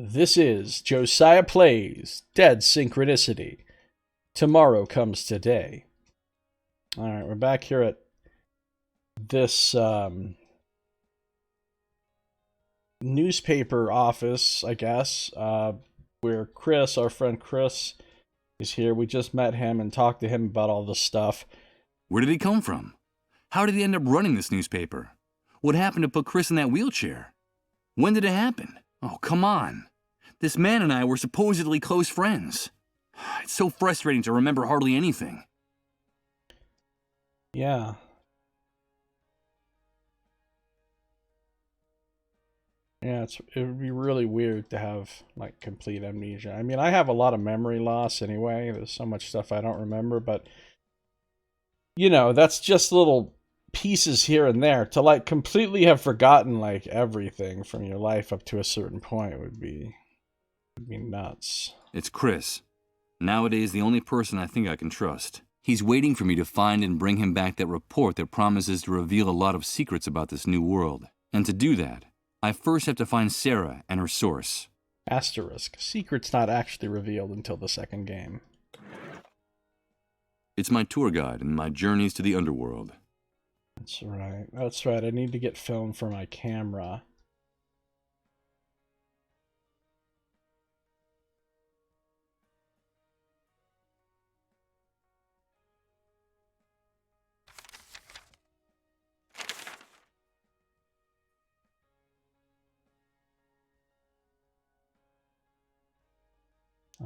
This is Josiah Plays Dead Synchronicity. Tomorrow comes today. Alright, we're back here at this newspaper office, I guess, where Chris, our friend Chris, is here. We just met him and talked to him about all this stuff. Where did he come from? How did he end up running this newspaper? What happened to put Chris in that wheelchair? When did it happen? Oh, come on. This man and I were supposedly close friends. It's so frustrating to remember hardly anything. Yeah. Yeah, it would be really weird to have, like, complete amnesia. I mean, I have a lot of memory loss anyway. There's so much stuff I don't remember, but, you know, that's just little pieces here and there. To, like, completely have forgotten, like, everything from your life up to a certain point would be nuts. It's Chris. Nowadays, the only person I think I can trust. He's waiting for me to find and bring him back that report that promises to reveal a lot of secrets about this new world. And to do that, I first have to find Sarah and her source. Asterisk. Secret's not actually revealed until the second game. It's my tour guide and my journeys to the underworld. That's right. That's right. I need to get film for my camera.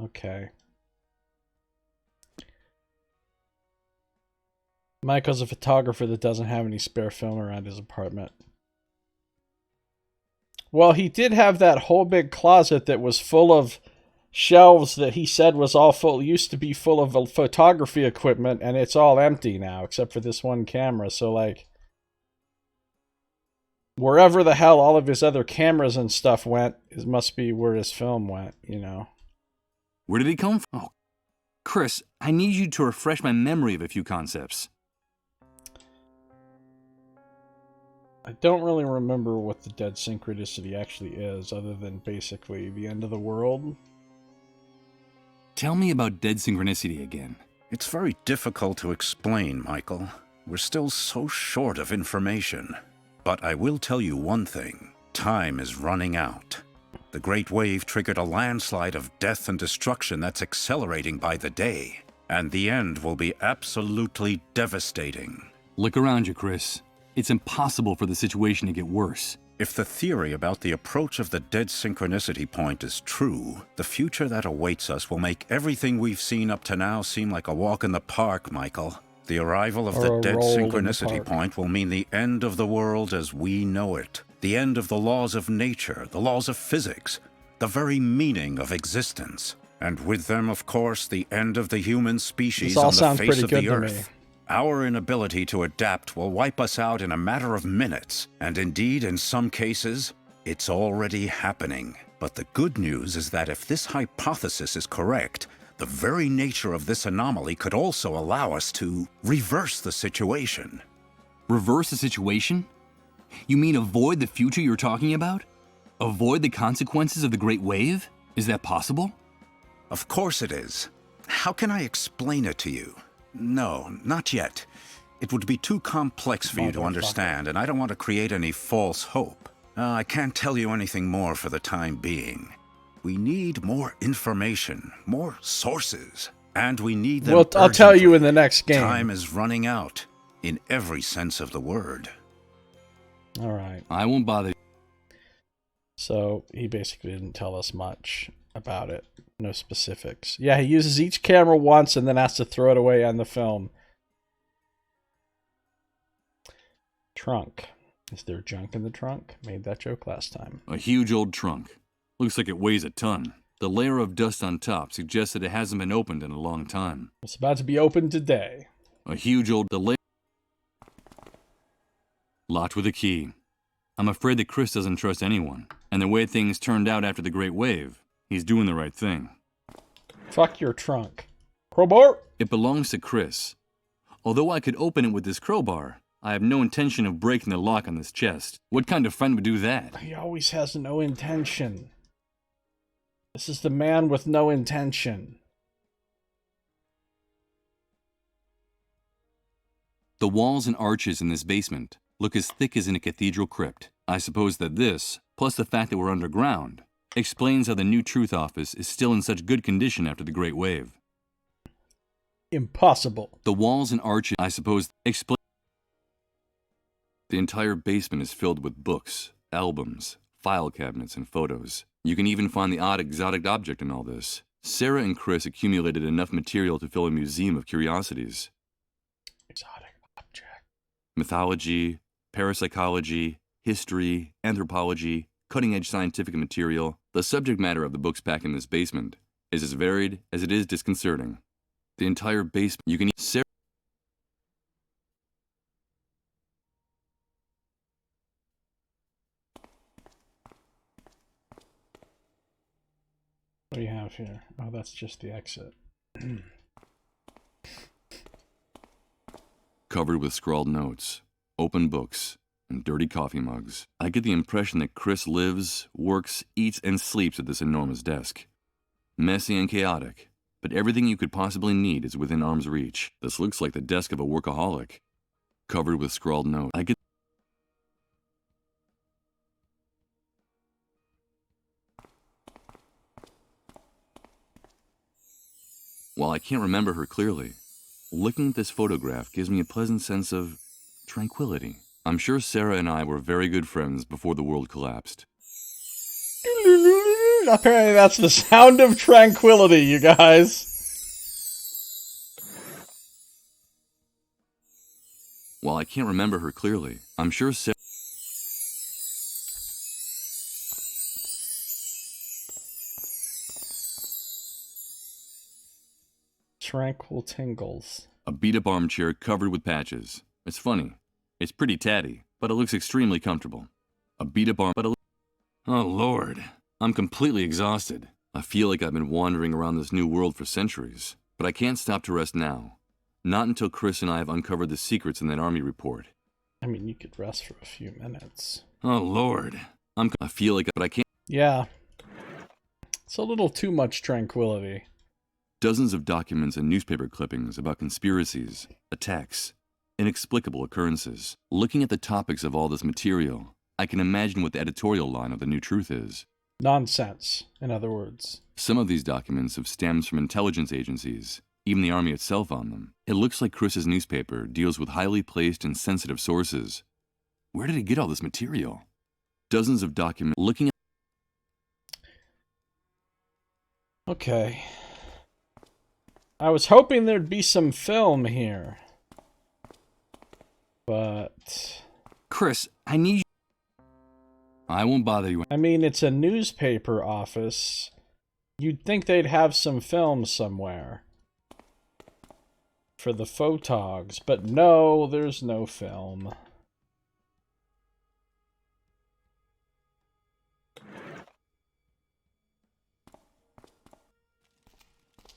Okay. Michael's a photographer that doesn't have any spare film around his apartment. Well, he did have that whole big closet that was full of shelves that he said was all full, used to be full of photography equipment, and it's all empty now, except for this one camera. So, like, wherever the hell all of his other cameras and stuff went, it must be where his film went, you know. Where did he come from? Oh, Chris, I need you to refresh my memory of a few concepts. I don't really remember what the Dead Synchronicity actually is, other than basically the end of the world. Tell me about Dead Synchronicity again. It's very difficult to explain, Michael. We're still so short of information. But I will tell you one thing. Time is running out. The Great Wave triggered a landslide of death and destruction that's accelerating by the day. And the end will be absolutely devastating. Look around you, Chris. It's impossible for the situation to get worse. If the theory about the approach of the Dead Synchronicity point is true, the future that awaits us will make everything we've seen up to now seem like a walk in the park, Michael. The arrival of the Dead Synchronicity point will mean the end of the world as we know it. The end of the laws of nature, the laws of physics, the very meaning of existence. And with them, of course, the end of the human species on the face of the earth. Our inability to adapt will wipe us out in a matter of minutes, and indeed, in some cases, it's already happening. But the good news is that if this hypothesis is correct, the very nature of this anomaly could also allow us to reverse the situation. Reverse the situation? You mean avoid the future you're talking about? Avoid the consequences of the Great Wave? Is that possible? Of course it is. How can I explain it to you? No, not yet. It would be too complex for you to understand, and I don't want to create any false hope. I can't tell you anything more for the time being. We need more information, more sources, and we need them urgently. I'll tell you in the next game. Time is running out, in every sense of the word. All right. I won't bother. So he basically didn't tell us much about it. No specifics. Yeah, he uses each camera once and then has to throw it away on the film. Trunk. Is there junk in the trunk? Made that joke last time. A huge old trunk. Looks like it weighs a ton. The layer of dust on top suggests that it hasn't been opened in a long time. It's about to be opened today. A huge old delay. Locked with a key. I'm afraid that Chris doesn't trust anyone. And the way things turned out after the Great Wave, he's doing the right thing. Fuck your trunk. Crowbar? It belongs to Chris. Although I could open it with this crowbar, I have no intention of breaking the lock on this chest. What kind of friend would do that? He always has no intention. This is the man with no intention. The walls and arches in this basement look as thick as in a cathedral crypt. I suppose that this, plus the fact that we're underground, explains how the New Truth office is still in such good condition after the Great Wave. Impossible. The walls and arches, I suppose, explain. The entire basement is filled with books, albums, file cabinets, and photos. You can even find the odd exotic object in all this. Sarah and Chris accumulated enough material to fill a museum of curiosities. Exotic object. Mythology, parapsychology, history, anthropology, cutting-edge scientific material. The subject matter of the books packed in this basement is as varied as it is disconcerting. The entire basement, you can Sarah. What do you have here? Oh, that's just the exit. Covered with scrawled notes, open books, and dirty coffee mugs. I get the impression that Chris lives, works, eats, and sleeps at this enormous desk. Messy and chaotic, but everything you could possibly need is within arm's reach. This looks like the desk of a workaholic. Covered with scrawled notes. While I can't remember her clearly, looking at this photograph gives me a pleasant sense of tranquility. I'm sure Sarah and I were very good friends before the world collapsed. Apparently that's the sound of tranquility, you guys. While I can't remember her clearly, I'm sure Sarah... Tranquil tingles. A beat-up armchair covered with patches. It's funny. It's pretty tatty, but it looks extremely comfortable. A beat-up arm... But oh, Lord. I'm completely exhausted. I feel like I've been wandering around this new world for centuries, but I can't stop to rest now. Not until Chris and I have uncovered the secrets in that army report. I mean, you could rest for a few minutes. Oh, Lord. I feel like... But I can't... Yeah. It's a little too much tranquility. Dozens of documents and newspaper clippings about conspiracies, attacks, inexplicable occurrences. Looking at the topics of all this material, I can imagine what the editorial line of The New Truth is. Nonsense, in other words. Some of these documents have stems from intelligence agencies, even the Army itself on them. It looks like Chris's newspaper deals with highly placed and sensitive sources. Where did he get all this material? Dozens of documents looking at... Okay. I was hoping there'd be some film here. But... Chris, I need you... I won't bother you. I mean, it's a newspaper office. You'd think they'd have some film somewhere. For the photogs. But no, there's no film.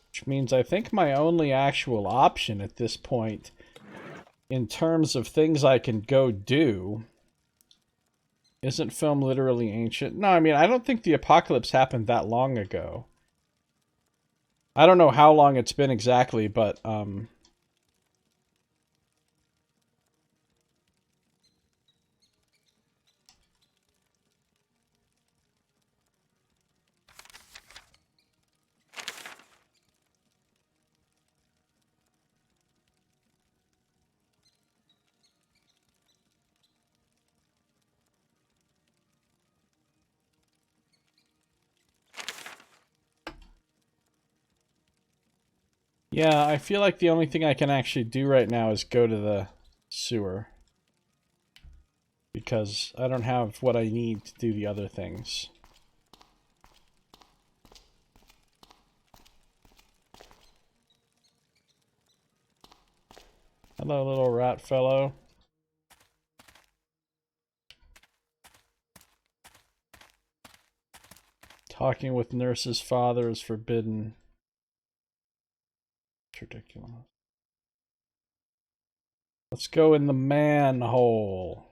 Which means I think my only actual option at this point, in terms of things I can go do, isn't film literally ancient? No, I mean, I don't think the apocalypse happened that long ago. I don't know how long it's been exactly, but, yeah, I feel like the only thing I can actually do right now is go to the sewer. Because I don't have what I need to do the other things. Hello, little rat fellow. Talking with nurse's father is forbidden. Ridiculous. Let's go in the manhole.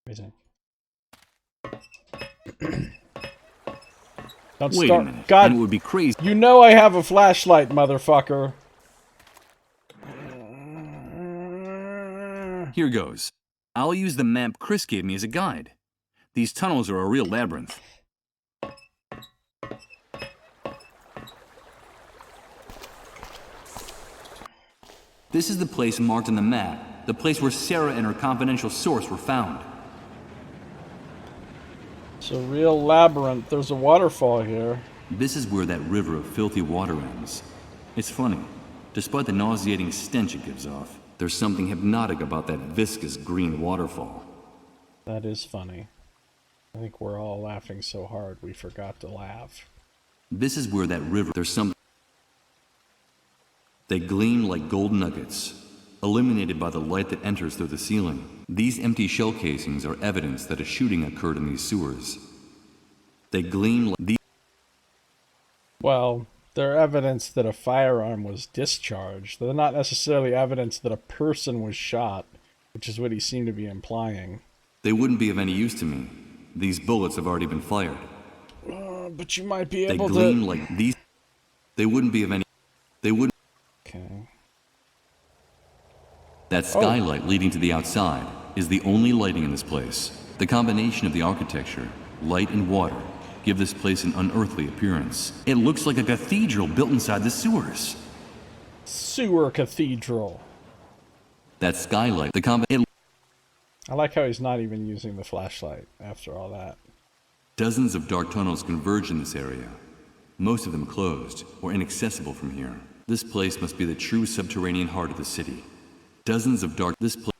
Amazing. Don't Wait start. a minute. God, And it would be crazy. you know I have a flashlight, motherfucker. Here goes. I'll use the map Chris gave me as a guide. These tunnels are a real labyrinth. This is the place marked on the map, the place where Sarah and her confidential source were found. It's a real labyrinth. There's a waterfall here. This is where that river of filthy water ends. It's funny. Despite the nauseating stench it gives off, there's something hypnotic about that viscous green waterfall. That is funny. I think we're all laughing so hard we forgot to laugh. This is where that river... There's some... They gleam like gold nuggets, illuminated by the light that enters through the ceiling. These empty shell casings are evidence that a shooting occurred in these sewers. They gleam like... Well, they're evidence that a firearm was discharged. They're not necessarily evidence that a person was shot, which is what he seemed to be implying. They wouldn't be of any use to me. These bullets have already been fired. But you might be They able gleam to... like these... They wouldn't be of any... They wouldn't... Okay. That skylight leading to the outside is the only lighting in this place. The combination of the architecture, light and water, give this place an unearthly appearance. It looks like a cathedral built inside the sewers. Sewer cathedral. That skylight, I like how he's not even using the flashlight after all that. Dozens of dark tunnels converge in this area. Most of them closed or inaccessible from here. This place must be the true subterranean heart of the city. Dozens of dark... This place...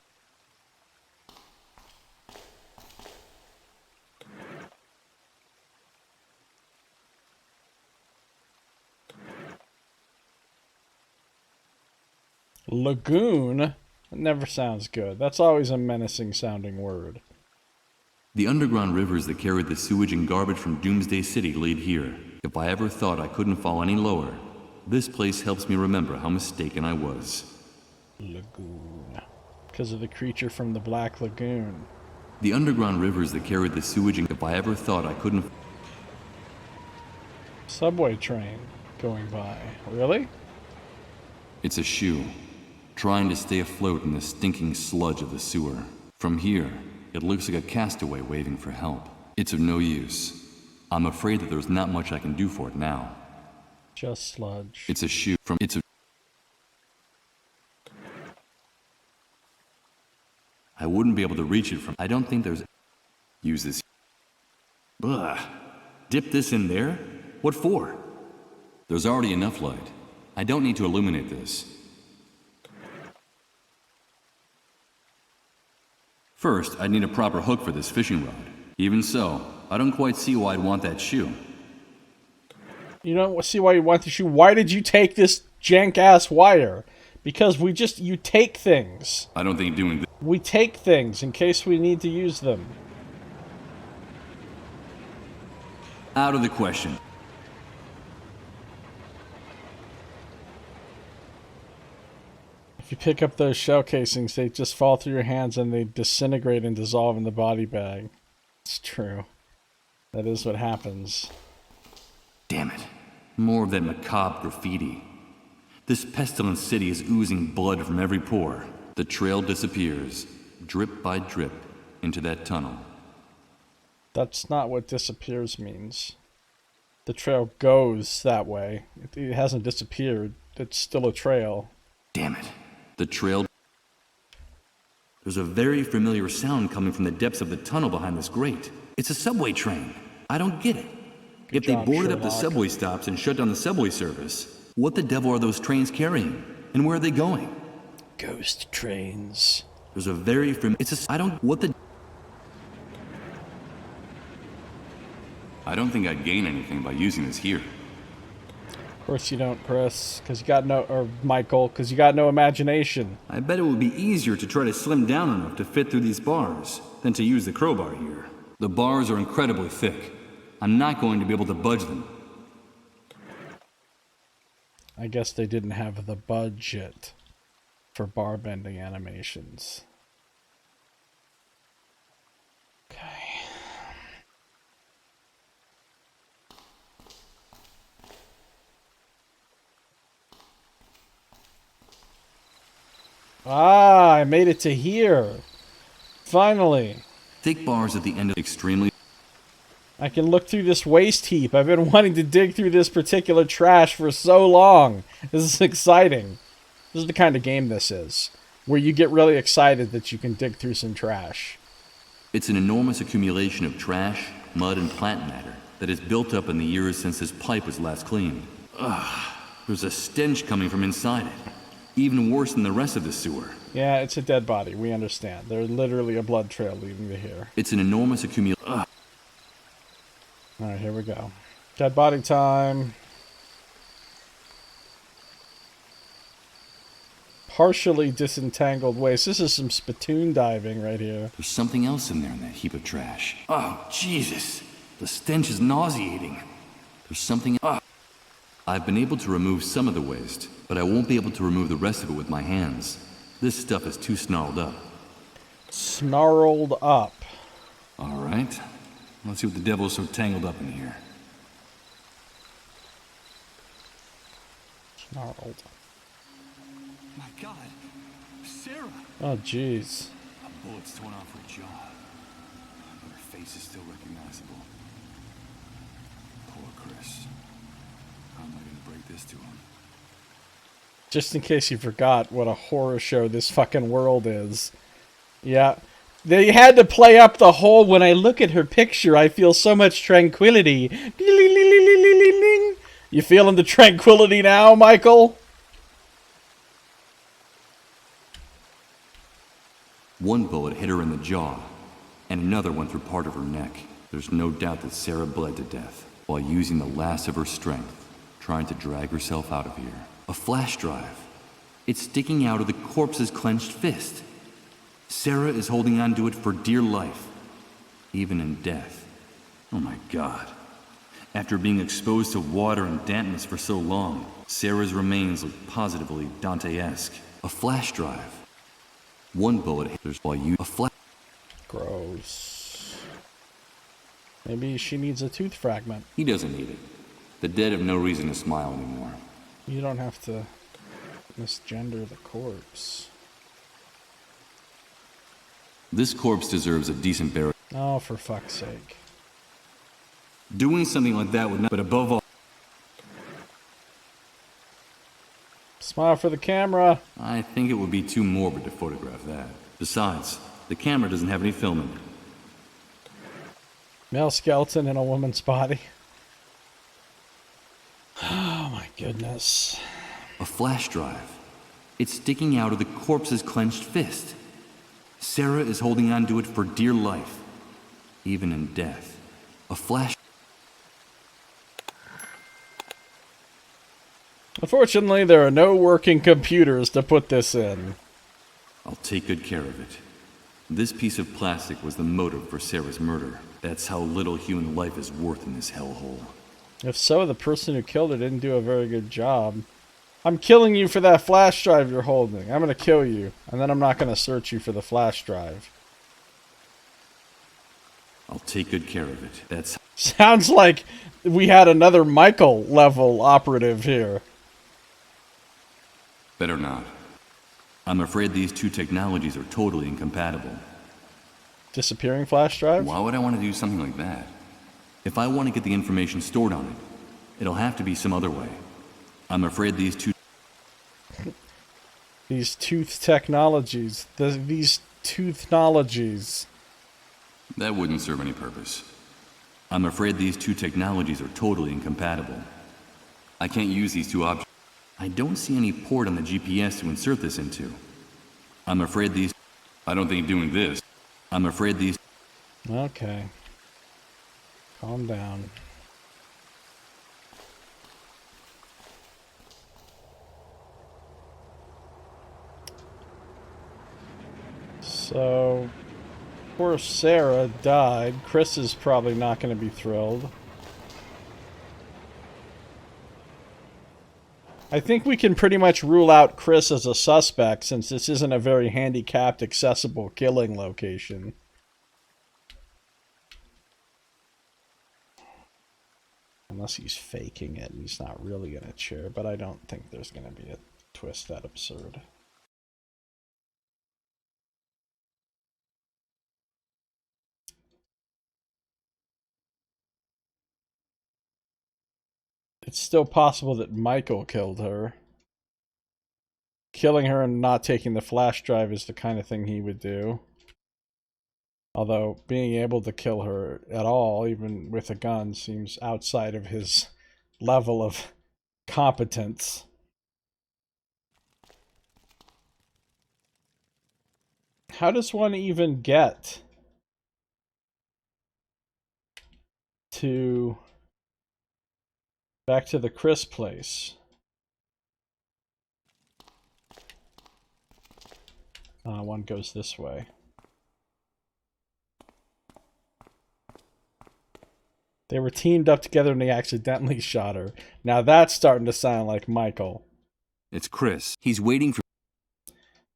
Lagoon? That never sounds good. That's always a menacing sounding word. The underground rivers that carried the sewage and garbage from Doomsday City lead here. If I ever thought I couldn't fall any lower, this place helps me remember how mistaken I was. Lagoon. Because of the creature from the Black Lagoon. The underground rivers that carried the sewage and... If I ever thought I couldn't... Subway train going by. Really? It's a shoe, trying to stay afloat in the stinking sludge of the sewer. From here, it looks like a castaway waving for help. It's of no use. I'm afraid that there's not much I can do for it now. Just sludge. It's a shoe from... It's a... I wouldn't be able to reach it from... I don't think there's... Use this... Ugh. Dip this in there? What for? There's already enough light. I don't need to illuminate this. First, I'd need a proper hook for this fishing rod. Even so, I don't quite see why I'd want that shoe. You don't see why you want the shoe? Why did you take this jank-ass wire? Because you take things. I don't think doing this... We take things in case we need to use them. Out of the question. If you pick up those shell casings, they just fall through your hands and they disintegrate and dissolve in the body bag. It's true. That is what happens. Damn it. More of that macabre graffiti. This pestilent city is oozing blood from every pore. The trail disappears, drip by drip, into that tunnel. That's not what disappears means. The trail goes that way. It hasn't disappeared. It's still a trail. Damn it. The trail... There's a very familiar sound coming from the depths of the tunnel behind this grate. It's a subway train. I don't get it. If they boarded up the subway stops and shut down the subway service, what the devil are those trains carrying? And where are they going? Ghost trains. There's a very I don't think I'd gain anything by using this here. Of course you don't, Chris, because you got no... Or Michael, because you got no imagination. I bet it would be easier to try to slim down enough to fit through these bars than to use the crowbar here. The bars are incredibly thick. I'm not going to be able to budge them. I guess they didn't have the budget for bar bending animations. Okay. Ah, I made it to here. Finally. Thick bars at the end of extremely... I can look through this waste heap. I've been wanting to dig through this particular trash for so long. This is exciting. This is the kind of game this is, where you get really excited that you can dig through some trash. It's an enormous accumulation of trash, mud, and plant matter that has built up in the years since this pipe was last cleaned. Ugh, there's a stench coming from inside it. Even worse than the rest of the sewer. Yeah, it's a dead body. We understand. There's literally a blood trail leading to here. It's an enormous accumulation. Alright, here we go. Dead body time. Partially disentangled waste. This is some spittoon diving right here. There's something else in there in that heap of trash. Oh, Jesus. The stench is nauseating. There's something... I've been able to remove some of the waste, but I won't be able to remove the rest of it with my hands. This stuff is too snarled up. Snarled up. All right. Let's see what the devil's so tangled up in here. Snarled. My God. Sarah! Oh, jeez. A bullet's torn off her jaw. But her face is still recognizable. Poor Chris. How am I going to break this to him? Just in case you forgot what a horror show this fucking world is. Yeah. They had to play up the whole, when I look at her picture, I feel so much tranquility. You feeling the tranquility now, Michael? One bullet hit her in the jaw, and another went through part of her neck. There's no doubt that Sarah bled to death, while using the last of her strength, trying to drag herself out of here. A flash drive. It's sticking out of the corpse's clenched fist. Sarah is holding onto it for dear life, even in death. Oh my God. After being exposed to water and dampness for so long, Sarah's remains look positively Dante-esque. A flash drive. One bullet hit while you... A flash... Gross. Maybe she needs a tooth fragment. He doesn't need it. The dead have no reason to smile anymore. You don't have to misgender the corpse. This corpse deserves a decent burial. Oh, for fuck's sake. Doing something like that would not... But above all... Smile for the camera. I think it would be too morbid to photograph that. Besides, the camera doesn't have any film in it. Male skeleton in a woman's body. Oh my goodness. A flash drive. It's sticking out of the corpse's clenched fist. Sarah is holding onto it for dear life, even in death. A flash... Unfortunately, there are no working computers to put this in. I'll take good care of it. This piece of plastic was the motive for Sarah's murder. That's how little human life is worth in this hellhole. If so, the person who killed her didn't do a very good job. I'm killing you for that flash drive you're holding. I'm going to kill you, and then I'm not going to search you for the flash drive. I'll take good care of it. That's... Sounds like we had another Michael level operative here. Better not. I'm afraid these two technologies are totally incompatible. Disappearing flash drive? Why would I want to do something like that? If I want to get the information stored on it, it'll have to be some other way. I'm afraid these two... These tooth technologies. These toothnologies. That wouldn't serve any purpose. I'm afraid these two technologies are totally incompatible. I can't use these two objects. I don't see any port on the GPS to insert this into. I'm afraid these... I don't think doing this. I'm afraid these... Okay. Calm down. So, poor Sarah died. Chris is probably not going to be thrilled. I think we can pretty much rule out Chris as a suspect since this isn't a very handicapped, accessible killing location. Unless he's faking it and he's not really going to cheer, but I don't think there's going to be a twist that absurd. it's still possible that Michael killed her. Killing her and not taking the flash drive is the kind of thing he would do. Although being able to kill her at all, even with a gun, seems outside of his level of competence. How does one even get to back to the Chris place? One goes this way. They were teamed up together and they accidentally shot her. Now that's starting to sound like Michael. It's Chris. He's waiting for...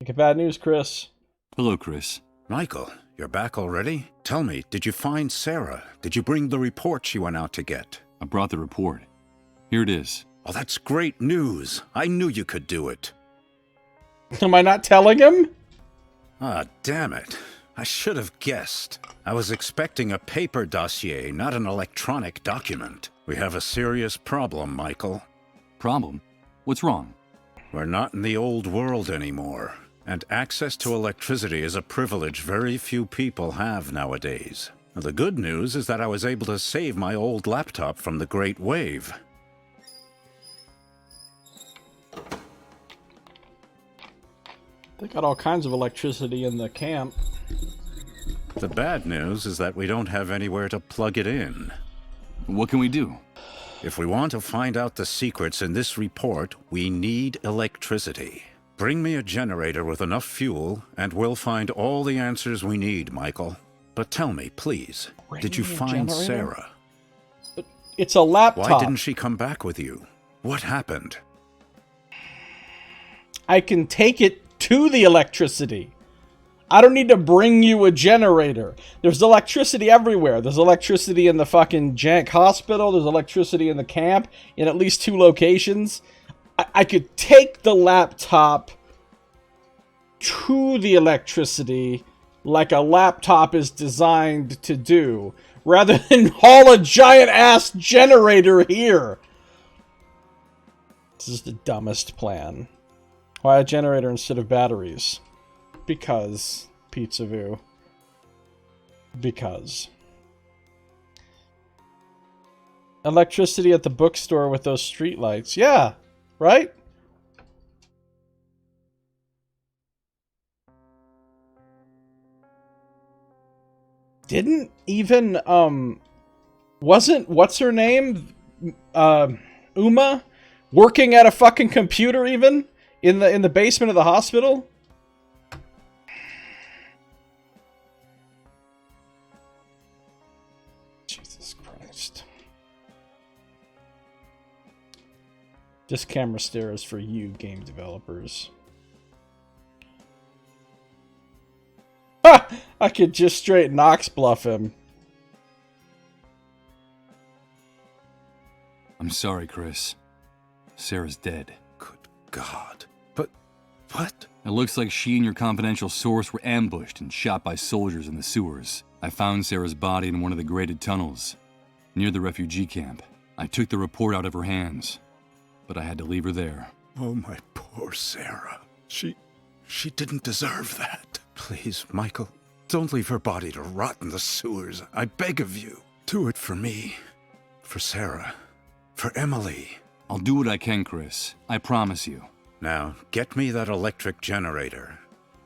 Think bad news, Chris. Hello, Chris. Michael, you're back already? Tell me, did you find Sarah? Did you bring the report she went out to get? I brought the report. Here it is. Oh, that's great news. I knew you could do it. Am I not telling him? Ah, damn it. I should have guessed. I was expecting a paper dossier, not an electronic document. We have a serious problem, Michael. Problem? What's wrong? We're not in the old world anymore, and access to electricity is a privilege very few people have nowadays. The good news is that I was able to save my old laptop from the Great Wave. They got all kinds of electricity in the camp. The bad news is that we don't have anywhere to plug it in. What can we do? If we want to find out the secrets in this report, we need electricity. Bring me a generator with enough fuel, and we'll find all the answers we need, Michael. But tell me, please, did you find Sarah? It's a laptop. Why didn't she come back with you? What happened? I can take it to the electricity. I don't need to bring you a generator. There's electricity everywhere. There's electricity in the fucking jank hospital. There's electricity in the camp in at least 2 locations. I could take the laptop to the electricity like a laptop is designed to do, rather than haul a giant-ass generator here. This is the dumbest plan. Why a generator instead of batteries? Because Pizza Vu. Because. Electricity at the bookstore with those streetlights. Yeah, right? Didn't even, wasn't, what's her name? Uma? Working at a fucking computer even? In the basement of the hospital? Jesus Christ. This camera stare is for you, game developers. Ha! I could just straight Nox bluff him. I'm sorry, Chris. Sarah's dead. Good God. But what? It looks like she and your confidential source were ambushed and shot by soldiers in the sewers. I found Sarah's body in one of the graded tunnels, near the refugee camp. I took the report out of her hands, but I had to leave her there. Oh, my poor Sarah. She didn't deserve that. Please, Michael, don't leave her body to rot in the sewers. I beg of you. Do it for me, for Sarah, for Emily. I'll do what I can, Chris. I promise you. Now, get me that electric generator.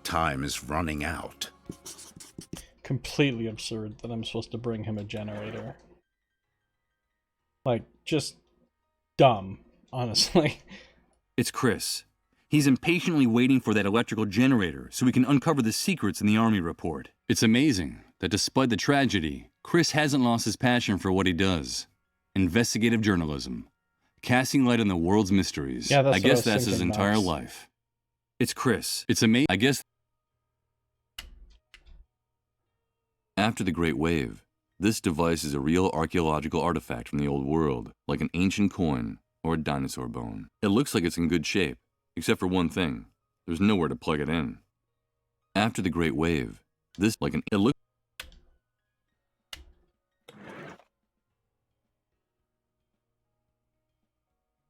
Time is running out. Completely absurd that I'm supposed to bring him a generator. Like, just dumb, honestly. It's Chris. He's impatiently waiting for that electrical generator so we can uncover the secrets in the Army report. It's amazing that despite the tragedy, Chris hasn't lost his passion for what he does. Investigative journalism. Casting light on the world's mysteries. Yeah, I guess that's his entire life. It's Chris. It's amazing. I guess. After the Great Wave, this device is a real archaeological artifact from the old world, like an ancient coin or a dinosaur bone. It looks like it's in good shape, except for one thing. There's nowhere to plug it in. After the Great Wave, this it looks.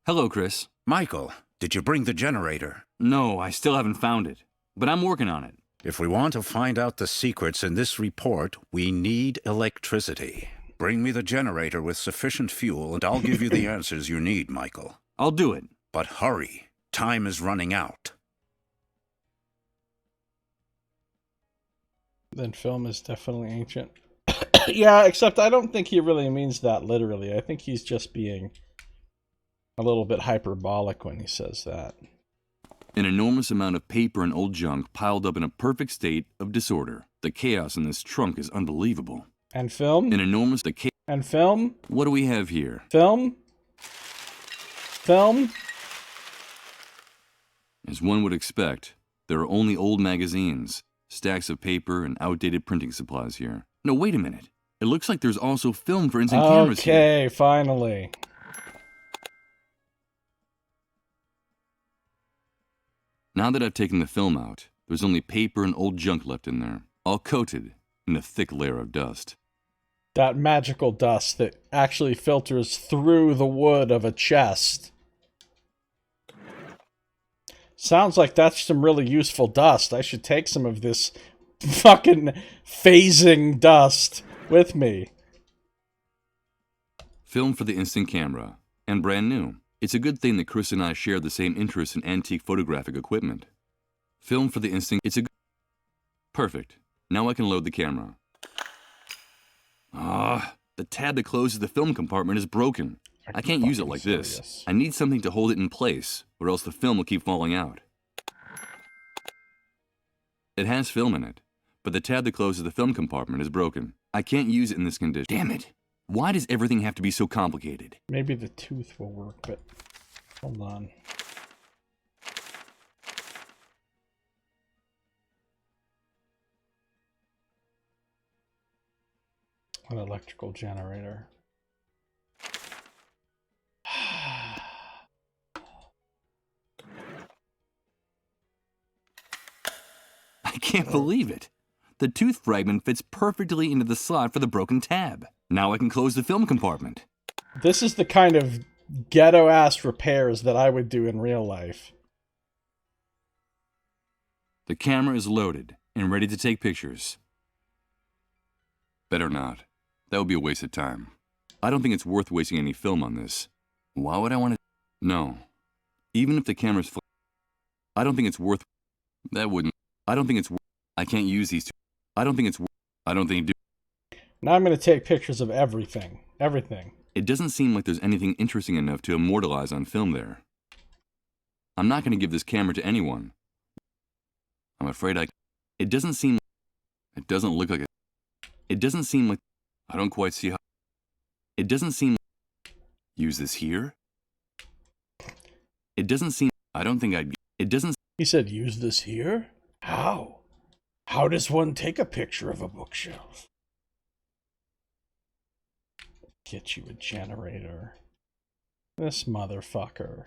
Hello, Chris. Michael, did you bring the generator? No, I still haven't found it, but I'm working on it. If we want to find out the secrets in this report, we need electricity. Bring me the generator with sufficient fuel, and I'll give you the answers you need, Michael. I'll do it. But hurry. Time is running out. Then film is definitely ancient. Yeah, except I don't think he really means that literally. I think he's just being a little bit hyperbolic when he says that. An enormous amount of paper and old junk piled up in a perfect state of disorder. The chaos in this trunk is unbelievable. And film? And film? What do we have here? Film? Film? As one would expect, there are only old magazines, stacks of paper, and outdated printing supplies here. No, wait a minute. It looks like there's also film for instant cameras here. Okay, finally. Now that I've taken the film out, there's only paper and old junk left in there, all coated in a thick layer of dust. That magical dust that actually filters through the wood of a chest. Sounds like that's some really useful dust. I should take some of this fucking phasing dust with me. Film for the instant camera, and brand new. It's a good thing that Chris and I share the same interest in antique photographic equipment. Film for the instant... Perfect. Now I can load the camera. The tab that closes the film compartment is broken. I can't use it like this. I need something to hold it in place, or else the film will keep falling out. It has film in it, but the tab that closes the film compartment is broken. I can't use it in this condition. Damn it! Why does everything have to be so complicated? Maybe the tooth will work, but hold on. An electrical generator. I can't believe it. The tooth fragment fits perfectly into the slot for the broken tab. Now I can close the film compartment. This is the kind of ghetto-ass repairs that I would do in real life. The camera is loaded and ready to take pictures. Better not. That would be a waste of time. I don't think it's worth wasting any film on this. Why would I want to... No. Even if the camera's full... I don't think it's worth... That wouldn't... I don't think it's... I can't use these two... I don't think it's... I don't think... Now I'm going to take pictures of everything. Everything. It doesn't seem like there's anything interesting enough to immortalize on film there. I'm not going to give this camera to anyone. I'm afraid I... It doesn't seem... It doesn't look like a... It doesn't seem like... I don't quite see how... It doesn't seem... Use this here? It doesn't seem... I don't think I'd... It doesn't... He said, use this here? How? How does one take a picture of a bookshelf? Get you a generator. This motherfucker.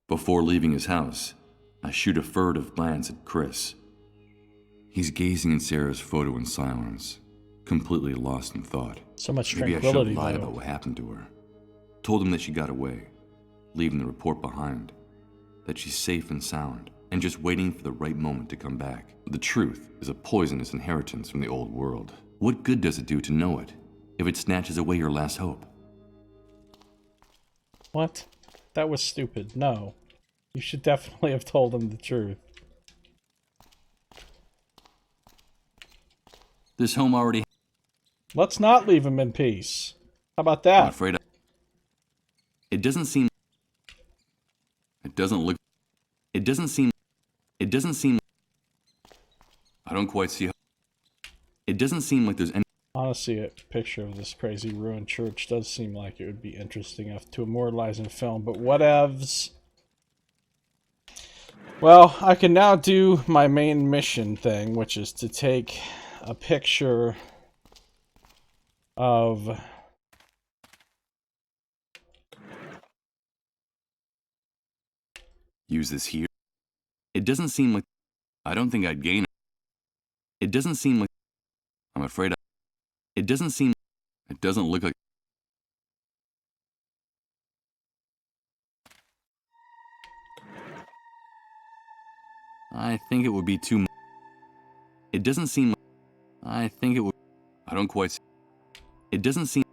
Before leaving his house, I shoot a furtive glance at Chris. He's gazing at Sarah's photo in silence, completely lost in thought. So much Maybe I tranquility, should have lied though. about what happened to her. Told him that she got away, leaving the report behind, that she's safe and sound, and just waiting for the right moment to come back. The truth is a poisonous inheritance from the old world. What good does it do to know it, if it snatches away your last hope? What? That was stupid. No. You should definitely have told him the truth. This home already... Let's not leave him in peace. How about I'm that? afraid It doesn't seem... It doesn't look... It doesn't seem... It doesn't seem... I don't quite see how... It doesn't seem like there's any... Honestly, a picture of this crazy ruined church does seem like it would be interesting enough to immortalize in film, but whatevs. Well, I can now do my main mission thing, which is to take a picture of... Use this here? It doesn't seem like... I don't think I'd gain... It doesn't seem like... I'm afraid It doesn't seem... It doesn't look like... I think it would be too much. It doesn't seem like... I think it would... I don't quite see... It doesn't seem...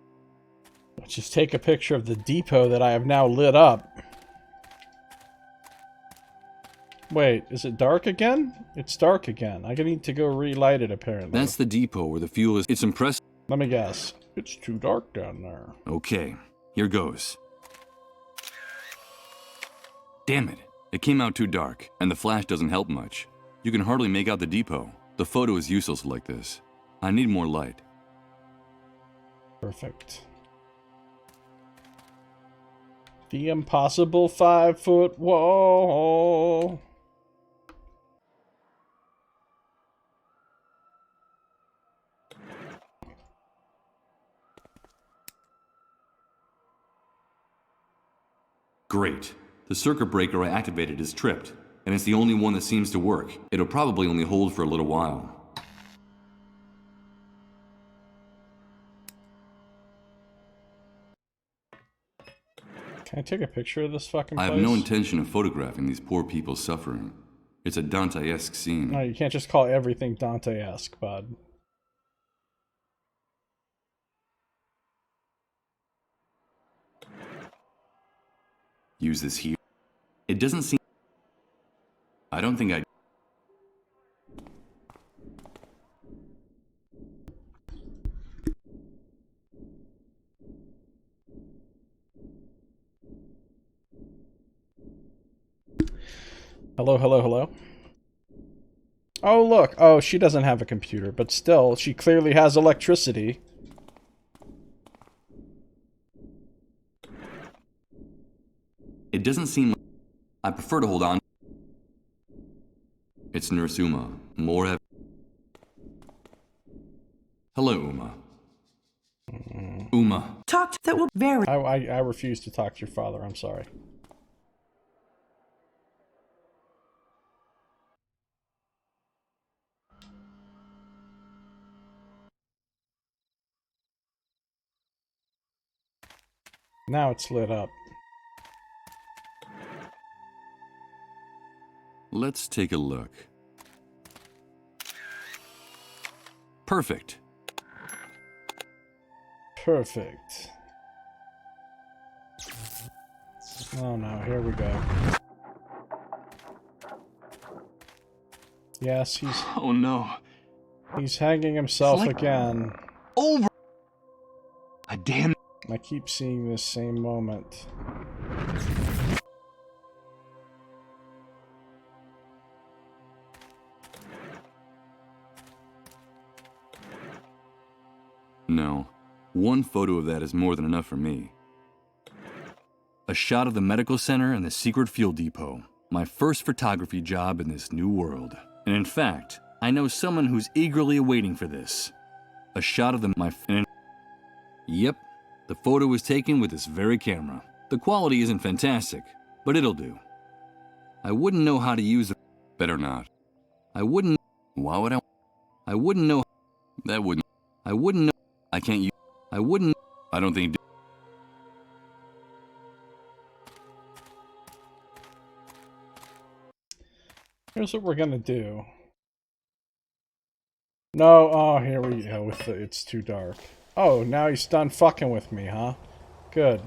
Let's just take a picture of the depot that I have now lit up. Wait, is it dark again? It's dark again. I need to go relight it, apparently. That's the depot where the fuel is... It's impressive. Let me guess. It's too dark down there. Okay, here goes. Damn it. It came out too dark, and the flash doesn't help much. You can hardly make out the depot. The photo is useless like this. I need more light. Perfect. The impossible 5-foot wall. Great. The circuit breaker I activated is tripped, and it's the only one that seems to work. It'll probably only hold for a little while. Can I take a picture of this fucking place? I have no intention of photographing these poor people suffering. It's a Dante-esque scene. No, you can't just call everything Dante-esque, bud. Use this here. It doesn't seem... I don't think I... Hello, hello, hello. Oh, look. Oh, she doesn't have a computer, but still, she clearly has electricity. It doesn't seem like... I prefer to hold on. It's Nurse Uma. More Hello, Uma. Uma. Talked that will vary. I refuse to talk to your father. I'm sorry. Now it's lit up. Let's take a look. Perfect. Perfect. Oh no, here we go. Yes, Oh no. he's hanging himself again. Over. I damn. I keep seeing this same moment. No. One photo of that is more than enough for me. A shot of the medical center and the secret fuel depot. My first photography job in this new world. And in fact, I know someone who's eagerly waiting for this. A shot of Yep, the photo was taken with this very camera. The quality isn't fantastic, but it'll do. I wouldn't know how to use it. Better not. I wouldn't. Why would I? I wouldn't know. That wouldn't. I wouldn't know. I can't use. I wouldn't. I don't think. Here's what we're gonna do. No, oh, here we go with the, it's too dark. Oh, now he's done fucking with me, huh? Good.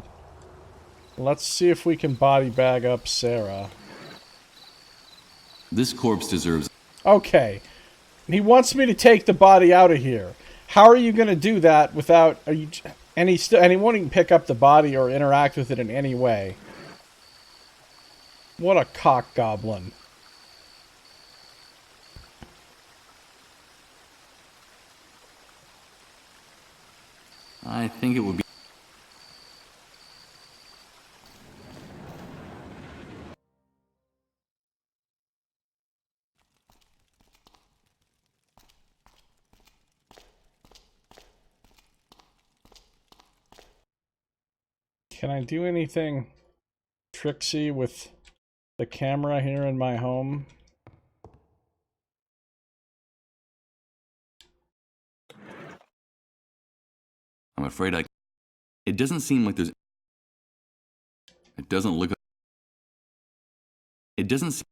Let's see if we can body bag up Sarah. This corpse deserves... Okay. He wants me to take the body out of here. How are you going to do that without... Are you, and he won't even pick up the body or interact with it in any way. What a cock goblin. I think it would be... Can I do anything tricksy with the camera here in my home? I'm afraid I... It doesn't seem like there's... It doesn't look... It doesn't...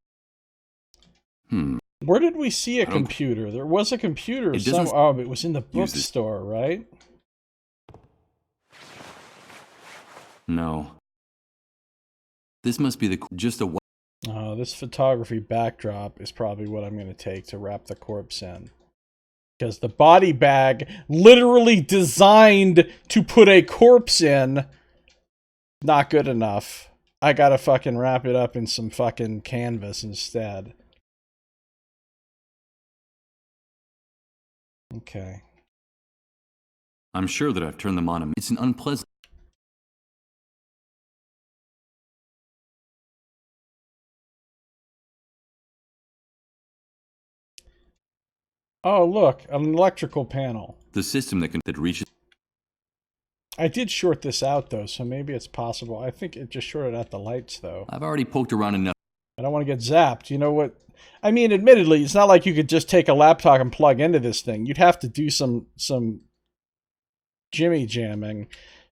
Where did we see a computer? There was a computer. Oh, it was in the bookstore, right? No. This must be just a... Oh, this photography backdrop is probably what I'm going to take to wrap the corpse in. Because the body bag, literally designed to put a corpse in, not good enough. I gotta fucking wrap it up in some fucking canvas instead. Okay. I'm sure that I've turned them on. It's an unpleasant... Oh, look, an electrical panel. The system that reaches... I did short this out, though, so maybe it's possible. I think it just shorted out the lights, though. I've already poked around enough. I don't want to get zapped. You know what? I mean, admittedly, it's not like you could just take a laptop and plug into this thing. You'd have to do some jimmy jamming,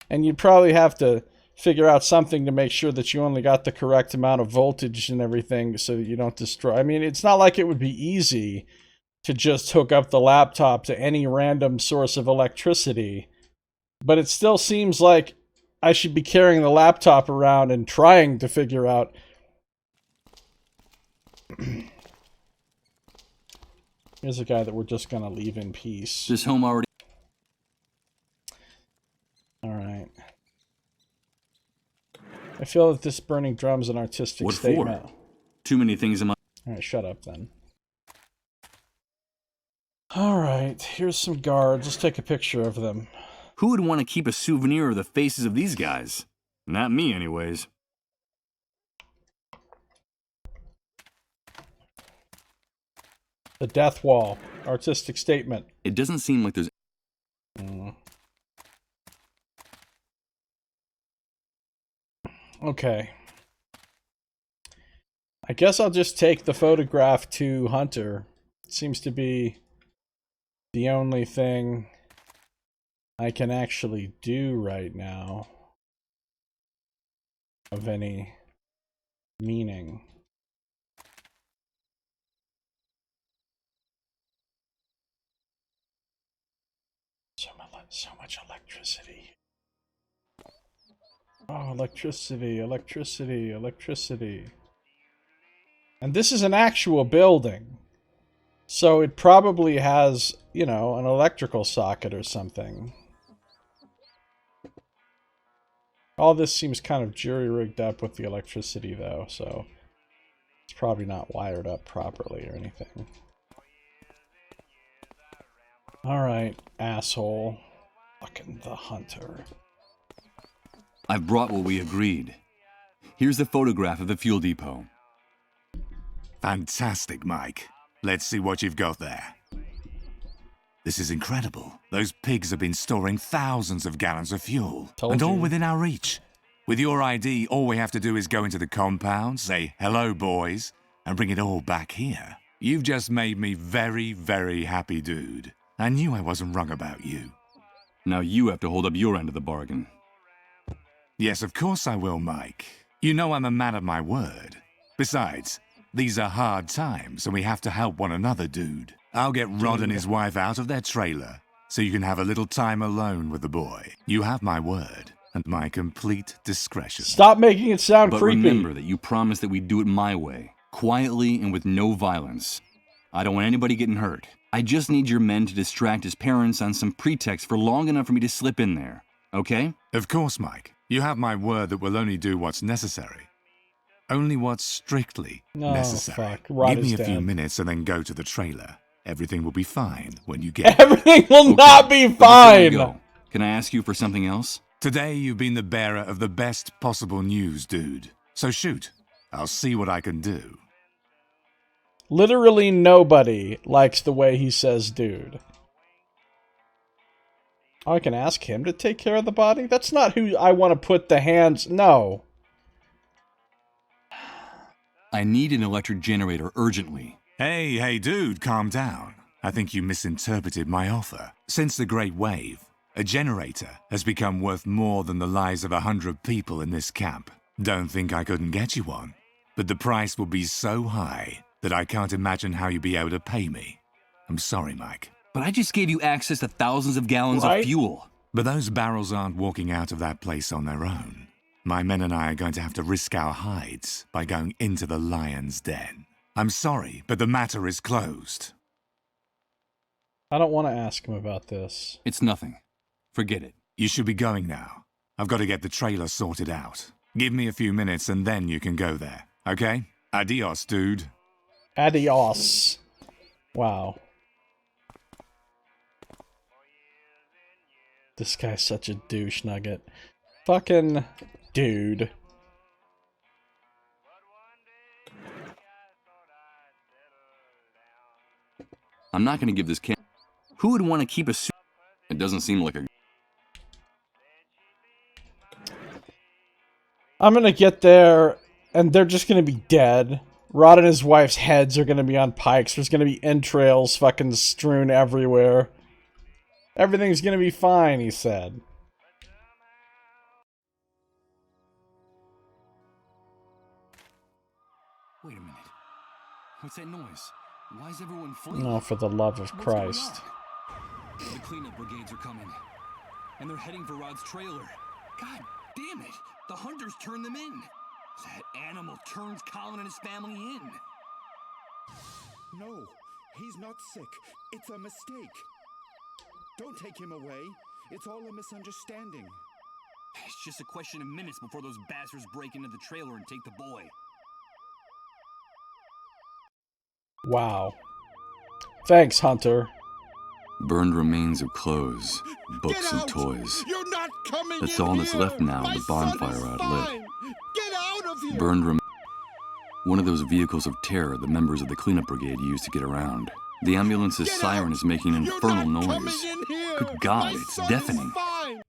and you'd probably have to figure out something to make sure that you only got the correct amount of voltage and everything so that you don't destroy. I mean, it's not like it would be easy to just hook up the laptop to any random source of electricity. But it still seems like I should be carrying the laptop around and trying to figure out... Here's a guy that we're just going to leave in peace. This home already... Alright. I feel that this burning drum's an artistic statement. What for? Too many things in my... Alright, shut up then. Alright, here's some guards. Let's take a picture of them. Who would want to keep a souvenir of the faces of these guys? Not me, anyways. The death wall. Artistic statement. It doesn't seem like there's... Okay. I guess I'll just take the photograph to Hunter. It seems to be the only thing I can actually do right now of any meaning. So much electricity. Oh, electricity, electricity, electricity. And this is an actual building. So it probably has, you know, an electrical socket or something. All this seems kind of jury-rigged up with the electricity, though, so it's probably not wired up properly or anything. Alright, asshole. Fucking the Hunter. I've brought what we agreed. Here's the photograph of the fuel depot. Fantastic, Mike. Let's see what you've got there. This is incredible. Those pigs have been storing thousands of gallons of fuel. Told and all you. within our reach. With your ID, all we have to do is go into the compound, say, "Hello, boys," and bring it all back here. You've just made me very, very happy, dude. I knew I wasn't wrong about you. Now you have to hold up your end of the bargain. Yes, of course I will, Mike. You know I'm a man of my word. Besides, these are hard times and we have to help one another, dude. I'll get Rod and his wife out of their trailer so you can have a little time alone with the boy. You have my word and my complete discretion. Stop making it sound But creepy. remember that you promised that we'd do it my way, quietly and with no violence. I don't want anybody getting hurt. I just need your men to distract his parents on some pretext for long enough for me to slip in there, okay? Of course, Mike. You have my word that we'll only do what's necessary. Only what's strictly necessary. Fuck. Rod Give me is a few dead. minutes and then go to the trailer. Everything will be fine when you get Everything will not be But before we fine! go, can I ask you for something else? Today you've been the bearer of the best possible news, dude. So shoot. I'll see what I can do. Literally nobody likes the way he says dude. Oh, I can ask him to take care of the body? That's not who I want to put the hands... No. I need an electric generator urgently. Hey, dude, calm down. I think you misinterpreted my offer. Since the Great Wave, A generator has become worth more than the lives of 100 people in this camp. Don't think I couldn't get you one, but the price will be so high that I can't imagine how you'll be able to pay me. I'm sorry, Mike. But I just gave you access to thousands of gallons of fuel. But those barrels aren't walking out of that place on their own. My men and I are going to have to risk our hides by going into the lion's den. I'm sorry, but the matter is closed. I don't want to ask him about this. It's nothing. Forget it. You should be going now. I've got to get the trailer sorted out. Give me a few minutes and then you can go there, okay? Adios, dude. Adios. Wow. This guy's such a douche nugget. Fucking dude. I'm not gonna give this camp. Who would want to keep a suit? It doesn't seem like a... I'm gonna get there, and they're just gonna be dead. Rod and his wife's heads are gonna be on pikes. There's gonna be entrails fucking strewn everywhere. Everything's gonna be fine, he said. Wait a minute. What's that noise? Why is everyone fleeing? Oh, for the love of Christ. The cleanup brigades are coming. And they're heading for Rod's trailer. God damn it! The hunters turned them in! That animal turns Colin and his family in! No, he's not sick. It's a mistake. Don't take him away. It's all a misunderstanding. It's just a question of minutes before those bastards break into the trailer and take the boy. Wow. Thanks, Hunter. Burned remains of clothes, books and toys. You're not coming That's in all that's here. left now My with the son bonfire is outlit. fine. Get out of here. Burned remains. One of those vehicles of terror the members of the cleanup brigade used to get around. The ambulance's Get siren out. is making an You're infernal not noise. coming in here. Good God, My it's son is deafening. fine.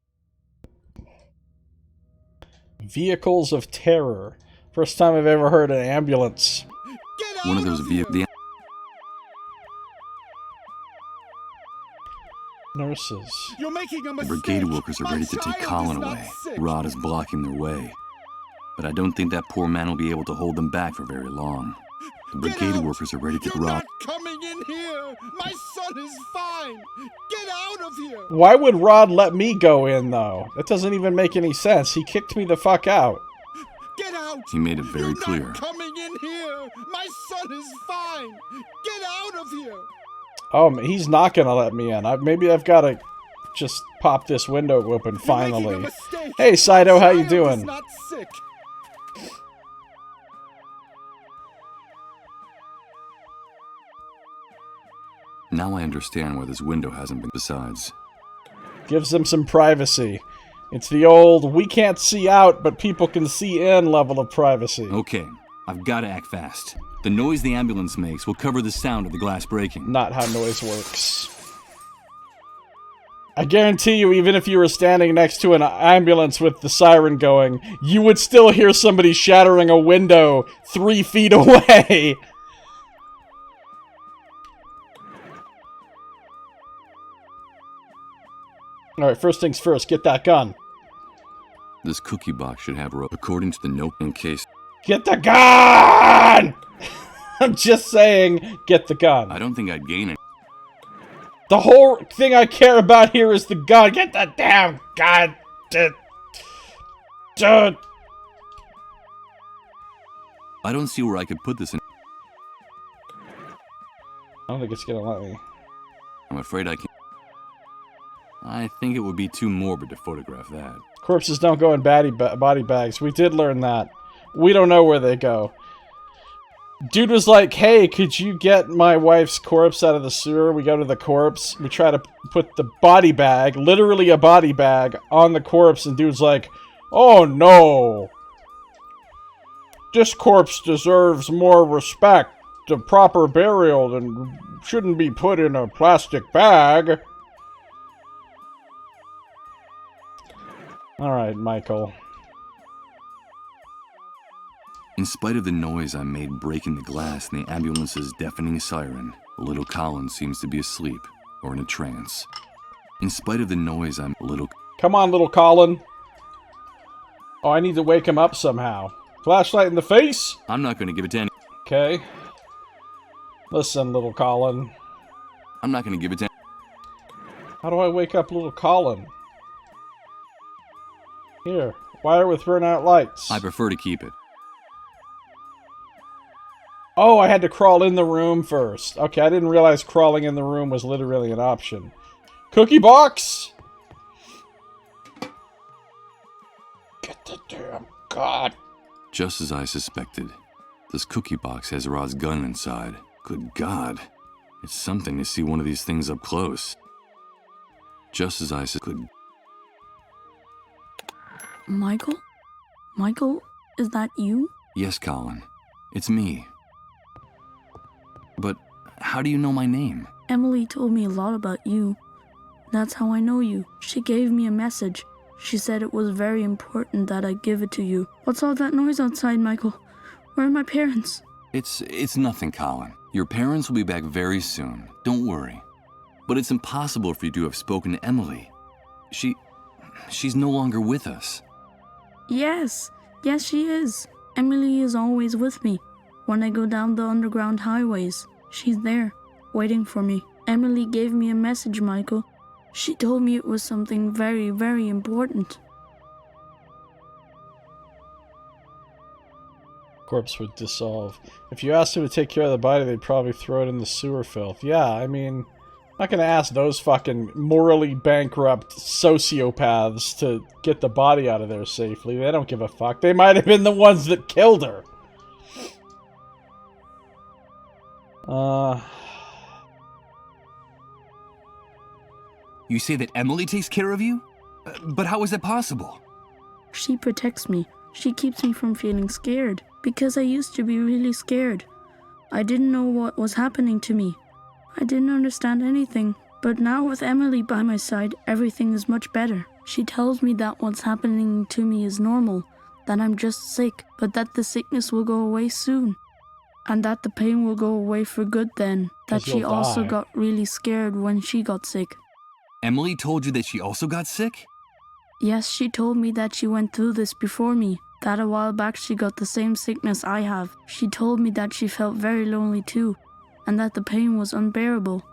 Vehicles of terror. First time I've ever heard an ambulance. Get out One of those here. vehicles. Nurses. You're making a The mistake. brigade workers are My ready to take child Colin is not away. sick. Rod is blocking their way. But I don't think that poor man will be able to hold them back for very long. The Get brigade out. workers are ready to You're Rod. not coming in here. My son is fine. Get out of here. Why would Rod let me go in, though? That doesn't even make any sense. He kicked me the fuck out. Get out. He made it very You're clear. not coming in here. My son is fine. Get out of here. Oh, he's not gonna let me in. Maybe I've got to just pop this window open You're making a finally. mistake. Hey, Saito, how you Child is doing? not sick. Now I understand why this window hasn't been. Besides, Gives them some privacy. It's the old, we can't see out, but people can see in level of privacy. okay, I've got to act fast. The noise the ambulance makes will cover the sound of the glass breaking. Not how noise works. I guarantee you, even if you were standing next to an ambulance with the siren going, you would still hear somebody shattering a window 3 feet away. Alright, first things first, get that gun. This cookie box should have rope, according to the note in case. Get the gun! I'm just saying, get the gun. I don't think I'd gain it. The whole thing I care about here is the gun. Get the damn gun! I don't see where I could put this in. I don't think it's gonna let me. I'm afraid I can't. I think it would be too morbid to photograph that. Corpses don't go in body bags. We did learn that. We don't know where they go. Dude was like, hey, could you get my wife's corpse out of the sewer? We go to the corpse. We try to put the body bag, literally a body bag, on the corpse. And dude's like, oh no. This corpse deserves more respect. A proper burial and shouldn't be put in a plastic bag. Alright, Michael. In spite of the noise I made breaking the glass and the ambulance's deafening siren, little Colin seems to be asleep or in a trance. In spite of the noise, I'm a little... Come on, little Colin. Oh, I need to wake him up somehow. Flashlight in the face? I'm not going to give it to any... Okay. Listen, little Colin. I'm not going to give it to... How do I wake up little Colin? Here, wire with burnout lights. I prefer to keep it. Oh, I had to crawl in the room first. Okay, I didn't realize crawling in the room was literally an option. Cookie box! Get the damn god. Just as I suspected, this cookie box has Rod's gun inside. Good God. It's something to see one of these things up close. Just as I could. Michael? Michael, is that you? Yes, Colin. It's me. But how do you know my name? Emily told me a lot about you. That's how I know you. She gave me a message. She said it was very important that I give it to you. What's all that noise outside, Michael? Where are my parents? It's nothing, Colin. Your parents will be back very soon. Don't worry. But it's impossible for you to have spoken to Emily. She's no longer with us. Yes, she is. Emily is always with me. When I go down the underground highways, she's there, waiting for me. Emily gave me a message, Michael. She told me it was something very, very important. Corpse would dissolve. If you asked him to take care of the body, they'd probably throw it in the sewer filth. Yeah, I mean, I'm not gonna ask those fucking morally bankrupt sociopaths to get the body out of there safely. They don't give a fuck. They might have been the ones that killed her. You say that Emily takes care of you? But how is that possible? She protects me. She keeps me from feeling scared. Because I used to be really scared. I didn't know what was happening to me. I didn't understand anything. But now with Emily by my side, everything is much better. She tells me that what's happening to me is normal. That I'm just sick. But that the sickness will go away soon. And that the pain will go away for good then. That she also got really scared when she got sick. Emily told you that she also got sick? Yes, she told me that she went through this before me. That a while back she got the same sickness I have. She told me that she felt very lonely too. And that the pain was unbearable.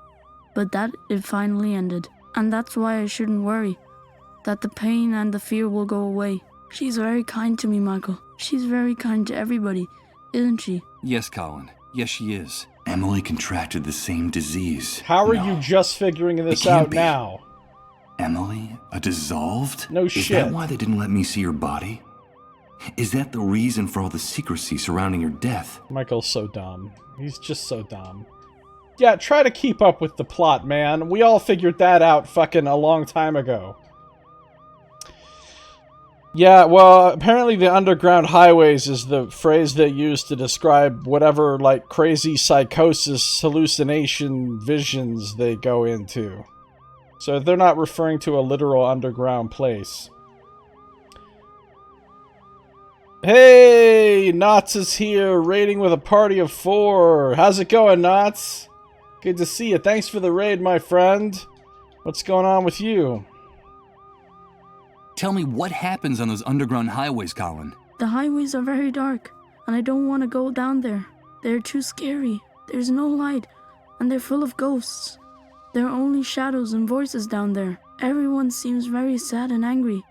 But that it finally ended. And that's why I shouldn't worry. That the pain and the fear will go away. She's very kind to me, Michael. She's very kind to everybody, isn't she? Yes, Colin. Yes, she is. Emily contracted the same disease. How are you just figuring this out now? Emily? A dissolved? No shit. Is that why they didn't let me see her body? Is that the reason for all the secrecy surrounding her death? Michael's so dumb. He's just so dumb. Yeah, try to keep up with the plot, man. We all figured that out fucking a long time ago. Yeah, well, apparently the underground highways is the phrase they use to describe whatever, like, crazy psychosis, hallucination, visions they go into. So they're not referring to a literal underground place. Hey! Knots is here, raiding with a party of 4. How's it going, Knots? Good to see you. Thanks for the raid, my friend. What's going on with you? Tell me what happens on those underground highways, Colin. The highways are very dark, and I don't want to go down there. They're too scary. There's no light, and they're full of ghosts. There are only shadows and voices down there. Everyone seems very sad and angry,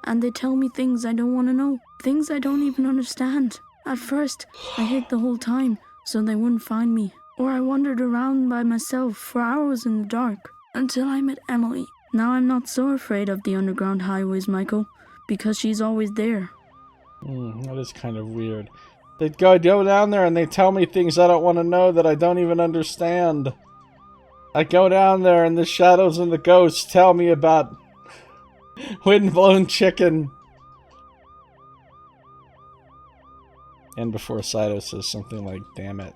and they tell me things I don't want to know. Things I don't even understand. At first, I hid the whole time, so they wouldn't find me. Or I wandered around by myself for hours in the dark, until I met Emily. Now I'm not so afraid of the underground highways, Michael, because she's always there. That is kind of weird. They go down there and they tell me things I don't want to know that I don't even understand. I go down there and the shadows and the ghosts tell me about windblown chicken. And before Saito says something like, damn it.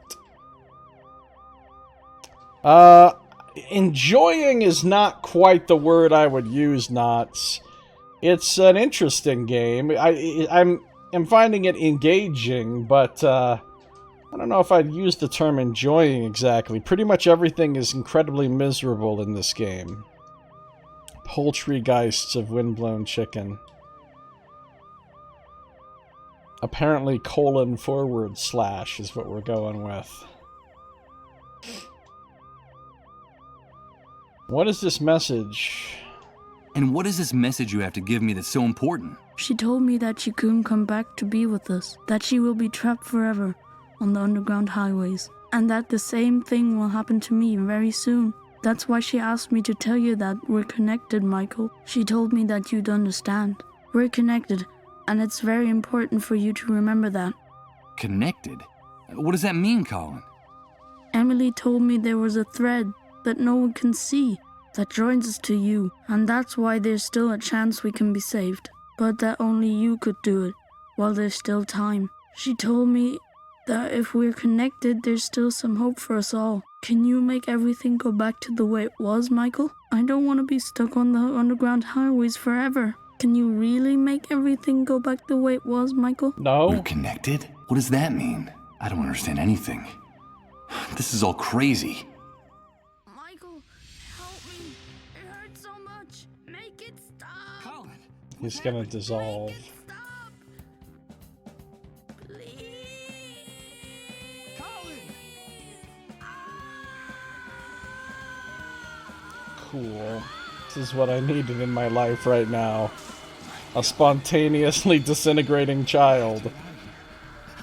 Enjoying is not quite the word I would use, Knots. It's an interesting game. I'm finding it engaging, but I don't know if I'd use the term enjoying exactly. Pretty much everything is incredibly miserable in this game. Poultrygeists of Windblown Chicken. Apparently :/ is what we're going with. What is this message? And what is this message you have to give me that's so important? She told me that she couldn't come back to be with us, that she will be trapped forever on the underground highways, and that the same thing will happen to me very soon. That's why she asked me to tell you that we're connected, Michael. She told me that you'd understand. We're connected, and it's very important for you to remember that. Connected? What does that mean, Colin? Emily told me there was a thread that no one can see that joins us to you, and that's why there's still a chance we can be saved, but that only you could do it while there's still time. She told me that if we're connected, there's still some hope for us all. Can you make everything go back to the way it was, Michael? I don't want to be stuck on the underground highways forever. Can you really make everything go back the way it was, Michael? No. We're connected? What does that mean? I don't understand anything. This is all crazy. Michael, help me. It hurts so much. Make it stop. Colin! He's gonna dissolve. Make it stop. Please. Colin! Cool. This is what I needed in my life right now. A spontaneously disintegrating child.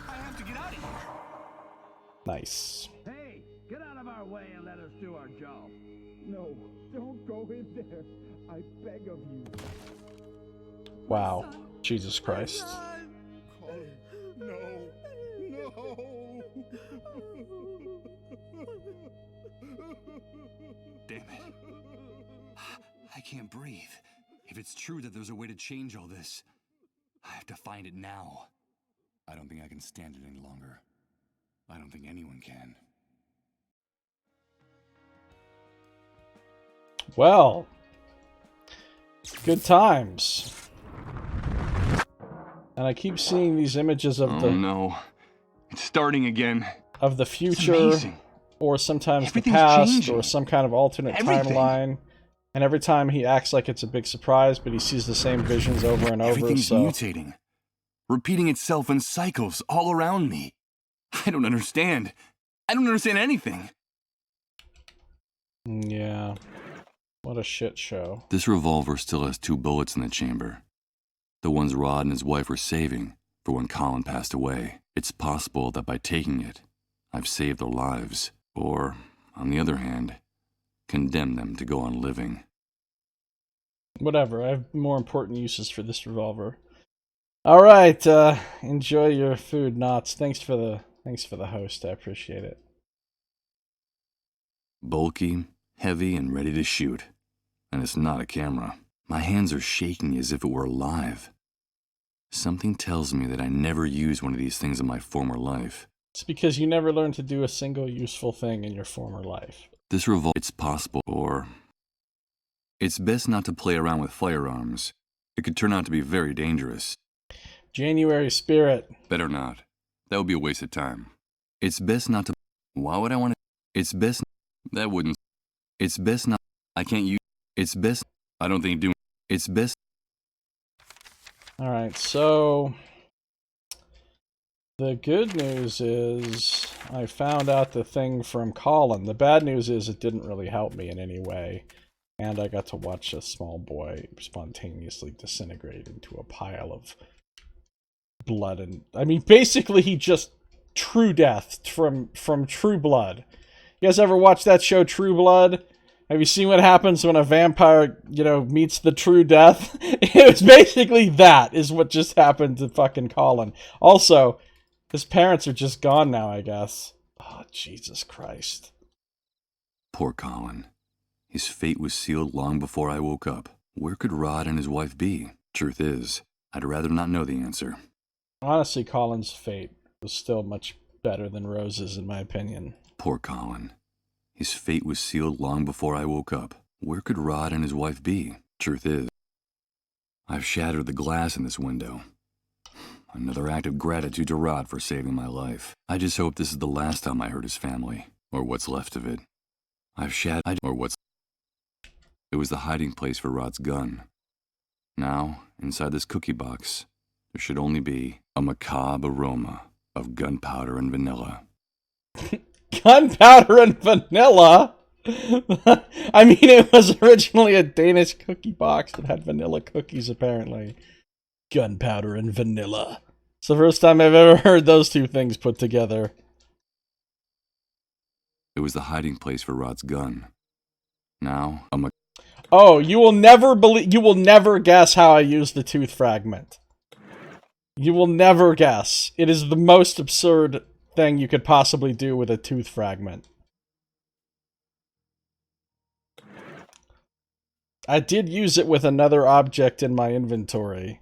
I have to get out of here. Nice. Hey, get out of our way and let us do our job. No, don't go in there. I beg of you. Wow. Jesus Christ. Colin, no. No. Damn it. I can't breathe. If it's true that there's a way to change all this, I have to find it now. I don't think I can stand it any longer. I don't think anyone can. Well, good times. And I keep seeing these images of Oh no. It's starting again. of the It's future, amazing. or sometimes Everything's the past, changing. or some kind of alternate Everything. timeline. And every time he acts like it's a big surprise, but he sees the same visions over and over. Everything's So mutating. Repeating itself in cycles all around me. I don't understand. I don't understand anything. yeah, what a shit show. This revolver still has 2 bullets in the chamber. The ones Rod and his wife were saving for when Colin passed away. It's possible that by taking it, I've saved their lives. Or, on the other hand, condemn them to go on living. Whatever, I have more important uses for this revolver. All right, enjoy your food, Knots. Thanks for the host. I appreciate it. Bulky, heavy, and ready to shoot. And it's not a camera. My hands are shaking as if it were alive. Something tells me that I never used one of these things in my former life. It's because you never learned to do a single useful thing in your former life. This revolver, it's possible, or... It's best not to play around with firearms. It could turn out to be very dangerous. January Spirit. Better not. That would be a waste of time. It's best not to... Why would I want to... It's best... That wouldn't... It's best not... I can't use... It's best... I don't think doing... It's best... Alright, so... The good news is I found out the thing from Colin. The bad news is it didn't really help me in any way. And I got to watch a small boy spontaneously disintegrate into a pile of blood. And I mean, basically he just True Death from True Blood. You guys ever watch that show True Blood? Have you seen what happens when a vampire, meets the true death? It was basically that is what just happened to fucking Colin. Also, his parents are just gone now, I guess. Oh, Jesus Christ. Poor Colin. His fate was sealed long before I woke up. Where could Rod and his wife be? Truth is, I'd rather not know the answer. Honestly, Colin's fate was still much better than Rose's, in my opinion. Poor Colin. His fate was sealed long before I woke up. Where could Rod and his wife be? Truth is, I've shattered the glass in this window. Another act of gratitude to Rod for saving my life. I just hope this is the last time I hurt his family, or what's left of it. I've shattered, or what's... It was the hiding place for Rod's gun. Now, inside this cookie box, there should only be a macabre aroma of gunpowder and vanilla. Gunpowder and vanilla? I mean, it was originally a Danish cookie box that had vanilla cookies, apparently. Gunpowder and vanilla. It's the first time I've ever heard those two things put together. It was the hiding place for Rod's gun. Now, Oh, you will never guess how I used the tooth fragment. You will never guess. It is the most absurd thing you could possibly do with a tooth fragment. I did use it with another object in my inventory.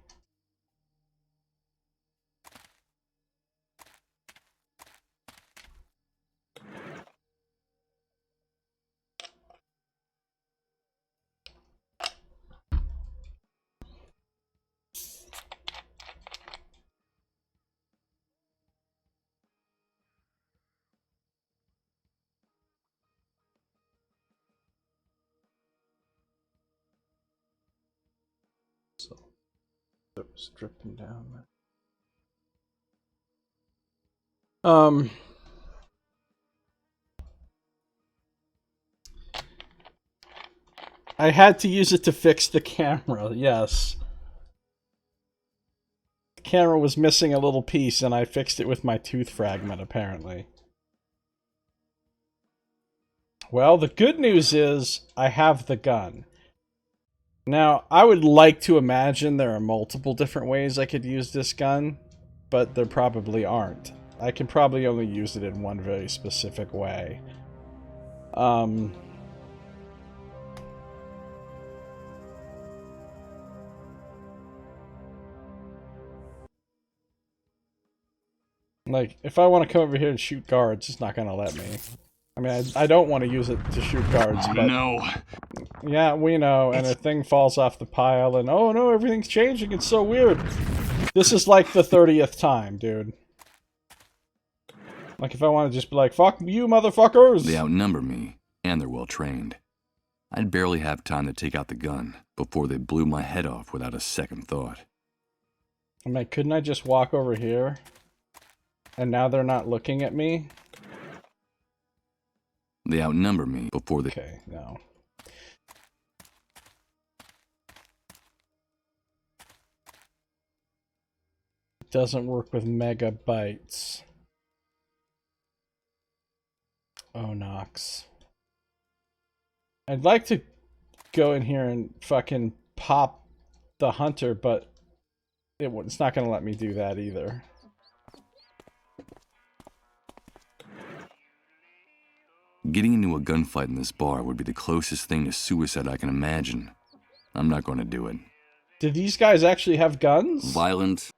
So it was dripping down there. I had to use it to fix the camera, yes. The camera was missing a little piece and I fixed it with my tooth fragment, apparently. Well, the good news is I have the gun. Now, I would like to imagine there are multiple different ways I could use this gun, but there probably aren't. I can probably only use it in one very specific way. Like, if I want to come over here and shoot guards, it's not going to let me. I mean, I don't want to use it to shoot guards, but... no. Yeah, we know, and a thing falls off the pile, and oh no, everything's changing, it's so weird. This is like the 30th time, dude. Like, if I want to just be like, fuck you, motherfuckers! They outnumber me, and they're well trained. I'd barely have time to take out the gun before they blew my head off without a second thought. I'm like, couldn't I just walk over here? And now they're not looking at me? They outnumber me before they... Okay, no. It doesn't work with megabytes. Oh, Nox. I'd like to go in here and fucking pop the hunter, but it's not going to let me do that either. Getting into a gunfight in this bar would be the closest thing to suicide I can imagine. I'm not going to do it. Did these guys actually have guns? Violent.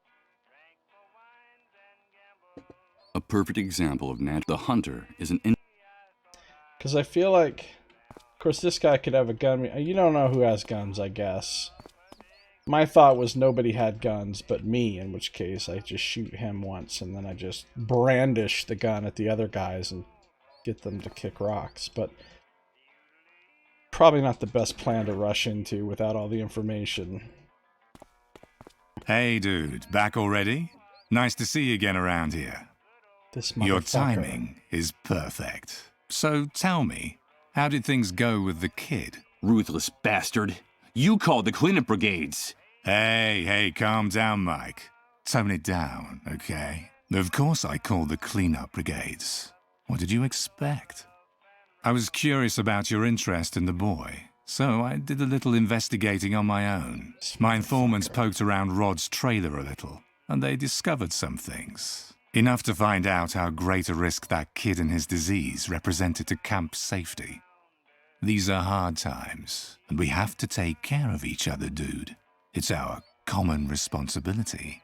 A perfect example of the hunter is an... Because I feel like... Of course, this guy could have a gun. You don't know who has guns, I guess. My thought was nobody had guns but me, in which case I just shoot him once, and then I just brandish the gun at the other guys and get them to kick rocks. But probably not the best plan to rush into without all the information. Hey, dude, back already? Nice to see you again around here. This motherfucker. Your timing is perfect. So tell me, how did things go with the kid? Ruthless bastard. You called the cleanup brigades. Hey, calm down, Mike. Tone it down, okay? Of course I called the cleanup brigades. What did you expect? I was curious about your interest in the boy, so I did a little investigating on my own. My informants poked around Rod's trailer a little, and they discovered some things. Enough to find out how great a risk that kid and his disease represented to camp's safety. These are hard times, and we have to take care of each other, dude. It's our common responsibility.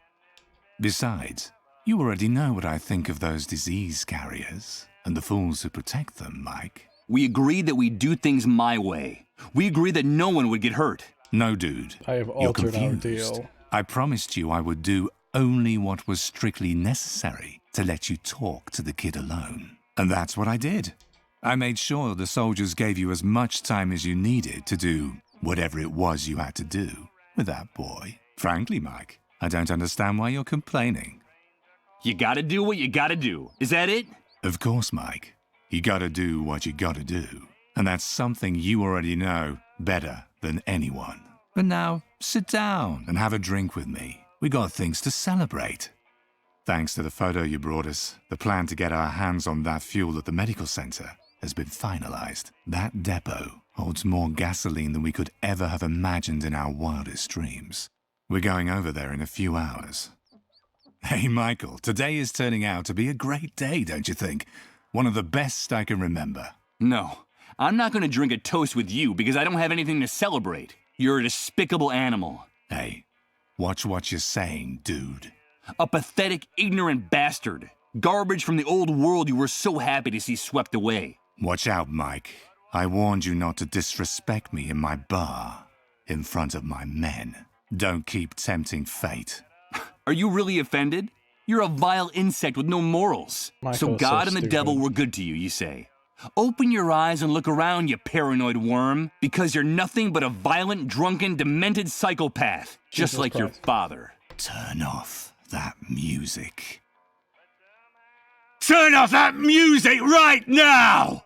Besides, you already know what I think of those disease carriers, and the fools who protect them, Mike. We agreed that we'd do things my way. We agreed that no one would get hurt. No, dude. I have You're altered our confused. deal. I promised you I would do only what was strictly necessary to let you talk to the kid alone. And that's what I did. I made sure the soldiers gave you as much time as you needed to do whatever it was you had to do with that boy. Frankly, Mike, I don't understand why you're complaining. You gotta do what you gotta do. Is that it? Of course, Mike. You gotta do what you gotta do. And that's something you already know better than anyone. But now, sit down and have a drink with me. We got things to celebrate. Thanks to the photo you brought us, the plan to get our hands on that fuel at the medical center has been finalized. That depot holds more gasoline than we could ever have imagined in our wildest dreams. We're going over there in a few hours. Hey, Michael, today is turning out to be a great day, don't you think? One of the best I can remember. No, I'm not gonna drink a toast with you because I don't have anything to celebrate. You're a despicable animal. Hey, watch what you're saying, dude. A pathetic, ignorant bastard. Garbage from the old world you were so happy to see swept away. Watch out, Mike. I warned you not to disrespect me in my bar, in front of my men. Don't keep tempting fate. Are you really offended? You're a vile insect with no morals. So God and the devil were good to you, you say. Open your eyes and look around, you paranoid worm, because you're nothing but a violent, drunken, demented psychopath, just like your father. Turn off that music. Turn off that music right now!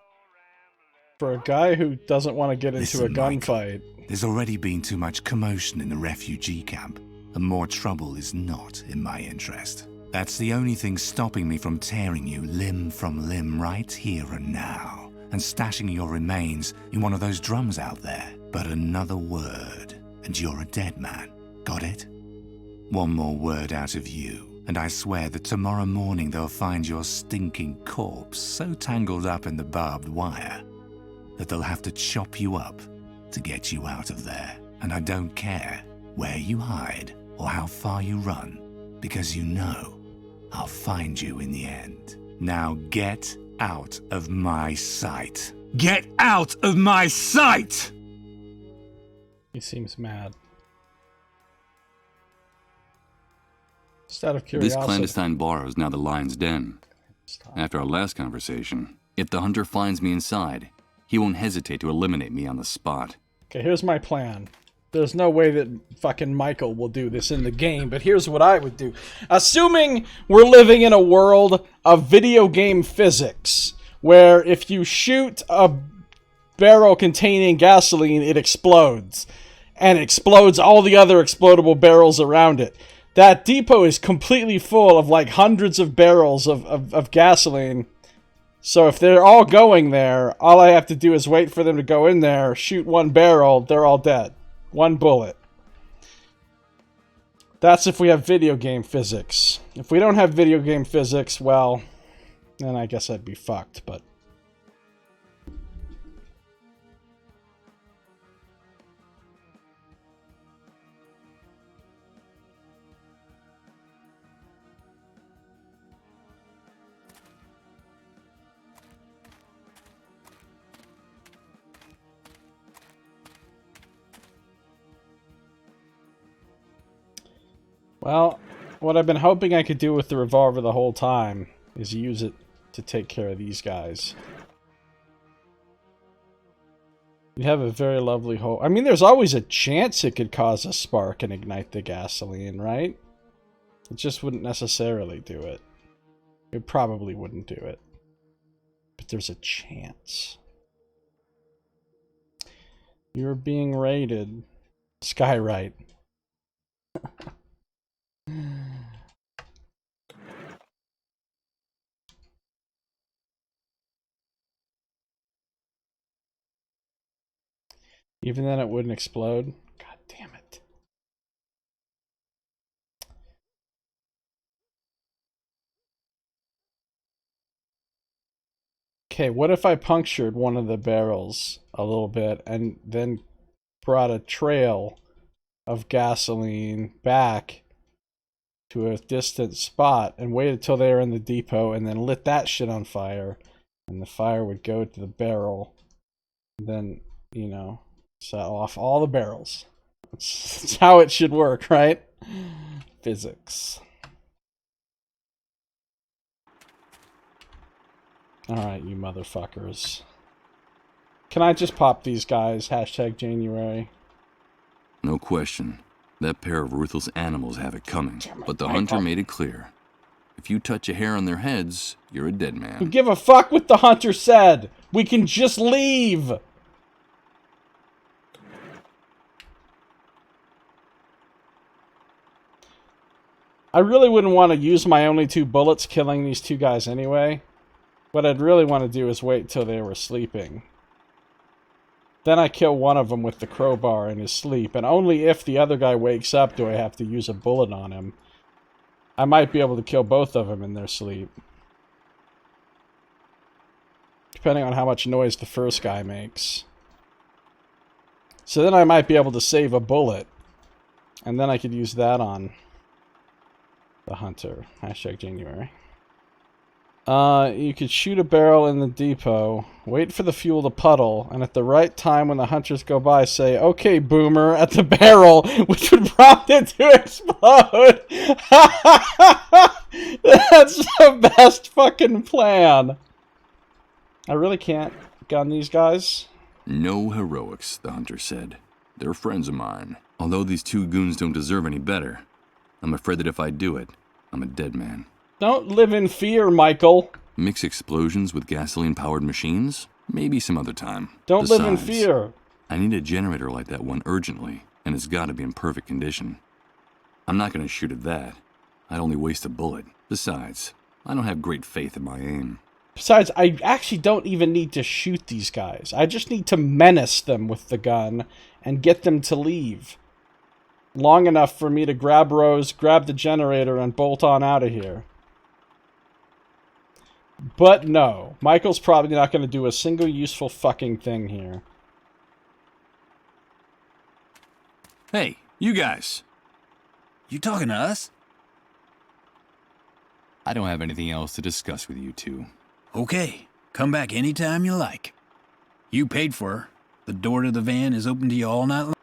For a guy who doesn't want to get into a gunfight. There's already been too much commotion in the refugee camp, and more trouble is not in my interest. That's the only thing stopping me from tearing you limb from limb right here and now, and stashing your remains in one of those drums out there. But another word, and you're a dead man. Got it? One more word out of you, and I swear that tomorrow morning they'll find your stinking corpse so tangled up in the barbed wire that they'll have to chop you up to get you out of there. And I don't care where you hide or how far you run, because you know I'll find you in the end. Now get out of my sight. Get out of my sight! He seems mad. Just out of curiosity. This clandestine bar is now the lion's den. After our last conversation, if the hunter finds me inside, he won't hesitate to eliminate me on the spot. Okay, here's my plan. There's no way that fucking Michael will do this in the game, but here's what I would do. Assuming we're living in a world of video game physics, where if you shoot a barrel containing gasoline, it explodes. And explodes all the other explodable barrels around it. That depot is completely full of like hundreds of barrels of gasoline. So if they're all going there, all I have to do is wait for them to go in there, shoot one barrel, they're all dead. One bullet. That's if we have video game physics. If we don't have video game physics, well, then I guess I'd be fucked, but... Well, what I've been hoping I could do with the revolver the whole time is use it to take care of these guys. You have a very lovely hole. I mean, there's always a chance it could cause a spark and ignite the gasoline, right? It just wouldn't necessarily do it. It probably wouldn't do it. But there's a chance. You're being raided. Skywrite. Even then it wouldn't explode? God damn it. Okay, what if I punctured one of the barrels a little bit and then brought a trail of gasoline back to a distant spot and waited till they were in the depot and then lit that shit on fire, and the fire would go to the barrel and then, you know, set off all the barrels. That's how it should work, right? Physics. Alright, you motherfuckers. Can I just pop these guys? Hashtag January. No question. That pair of ruthless animals have it coming. But the hunter made it clear. If you touch a hair on their heads, you're a dead man. Who give a fuck what the hunter said? We can just leave! I really wouldn't want to use my only 2 bullets killing these 2 guys anyway. What I'd really want to do is wait till they were sleeping. Then I kill one of them with the crowbar in his sleep, and only if the other guy wakes up do I have to use a bullet on him. I might be able to kill both of them in their sleep. Depending on how much noise the first guy makes. So then I might be able to save a bullet. And then I could use that on the hunter. Hashtag January. You could shoot a barrel in the depot, wait for the fuel to puddle, and at the right time when the hunters go by, say, "Okay, boomer," at the barrel, which would prompt it to explode. That's the best fucking plan. I really can't gun these guys. No heroics, the hunter said. They're friends of mine. Although these 2 goons don't deserve any better, I'm afraid that if I do it, I'm a dead man. Don't live in fear, Michael. Mix explosions with gasoline-powered machines? Maybe some other time. Don't live in fear. I need a generator like that one urgently, and it's got to be in perfect condition. I'm not going to shoot at that. I'd only waste a bullet. Besides, I don't have great faith in my aim. Besides, I actually don't even need to shoot these guys. I just need to menace them with the gun and get them to leave. Long enough for me to grab Rose, grab the generator, and bolt on out of here. But no, Michael's probably not going to do a single useful fucking thing here. Hey, you guys. You talking to us? I don't have anything else to discuss with you 2. Okay, come back anytime you like. You paid for her. The door to the van is open to you all night long.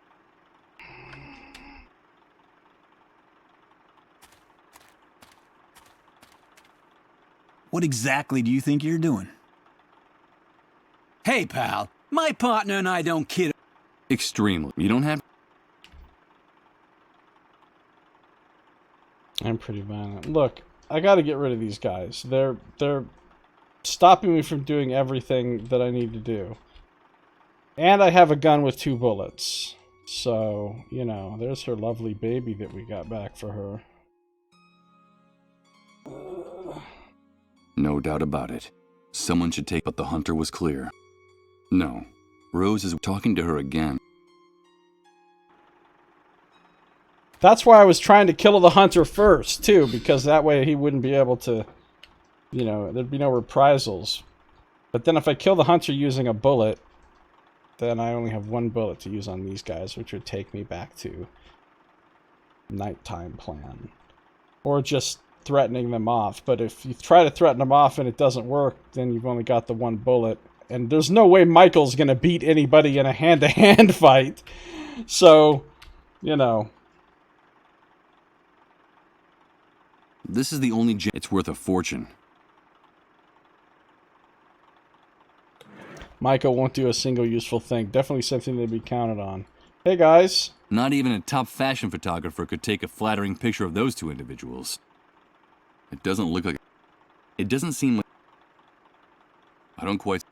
What exactly do you think you're doing? Hey, pal, my partner and I don't kid. Extremely. You don't have... I'm pretty violent. Look, I gotta get rid of these guys. They're stopping me from doing everything that I need to do. And I have a gun with 2 bullets. So, you know, there's her lovely baby that we got back for her. No doubt about it. Someone should take... But the hunter was clear. No. Rose is talking to her again. That's why I was trying to kill the hunter first, too, because that way he wouldn't be able to... You know, there'd be no reprisals. But then if I kill the hunter using a bullet, then I only have 1 bullet to use on these guys, which would take me back to nighttime plan. Or just threatening them off. But if you try to threaten them off and it doesn't work, then you've only got the 1 bullet. And there's no way Michael's gonna beat anybody in a hand-to-hand fight. So, you know... This is the only it's worth a fortune. Michael won't do a single useful thing. Definitely something to be counted on. Hey, guys. Not even a top fashion photographer could take a flattering picture of those 2 individuals. It doesn't look like... It doesn't seem like... I don't quite...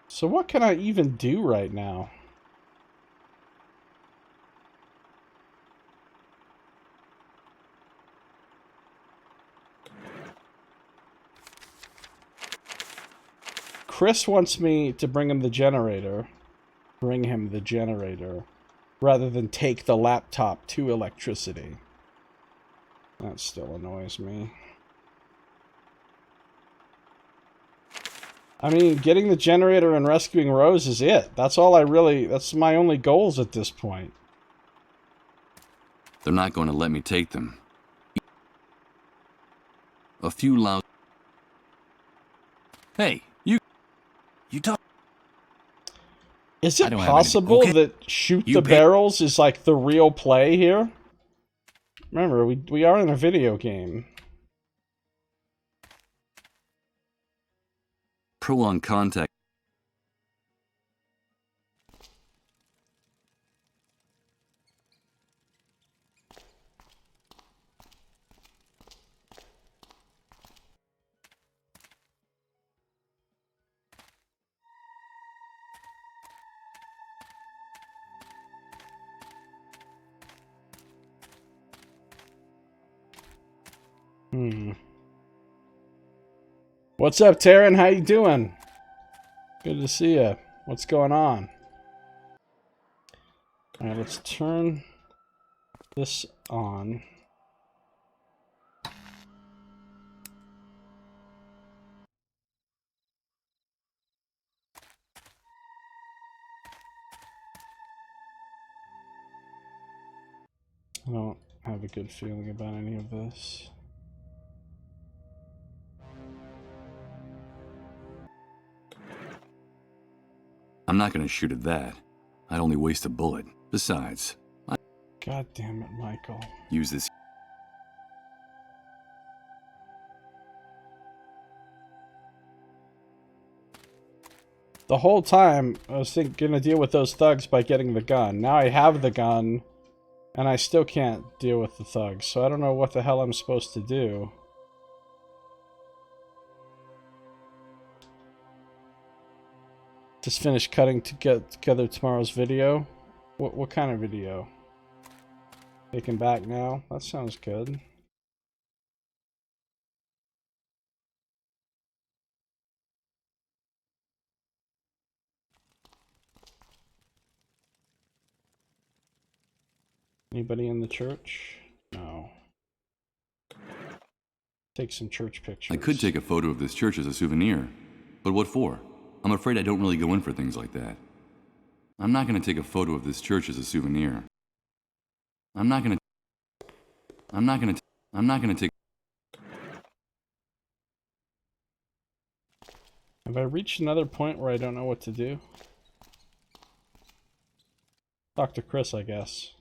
So what can I even do right now? Chris wants me to bring him the generator. Bring him the generator. Rather than take the laptop to electricity. That still annoys me. I mean, getting the generator and rescuing Rose is it. That's all I really... That's my only goals at this point. They're not going to let me take them. A few loud... Hey, you... You talk... Is it possible that shoot the barrels is like the real play here? Remember, we are in a video game. Prolonged contact. What's up, Taryn? How you doing? Good to see you. What's going on? All right, let's turn this on. I don't have a good feeling about any of this. I'm not going to shoot at that. I'd only waste a bullet. Besides, God damn it, Michael. Use this. The whole time, I was gonna deal with those thugs by getting the gun. Now I have the gun, and I still can't deal with the thugs, so I don't know what the hell I'm supposed to do. Just finished cutting to get together tomorrow's video. What kind of video? Taken back now? That sounds good. Anybody in the church? No. Take some church pictures. I could take a photo of this church as a souvenir, but what for? I'm afraid I don't really go in for things like that. I'm not going to take a photo of this church as a souvenir. I'm not going to take... Have I reached another point where I don't know what to do? Talk to Chris, I guess.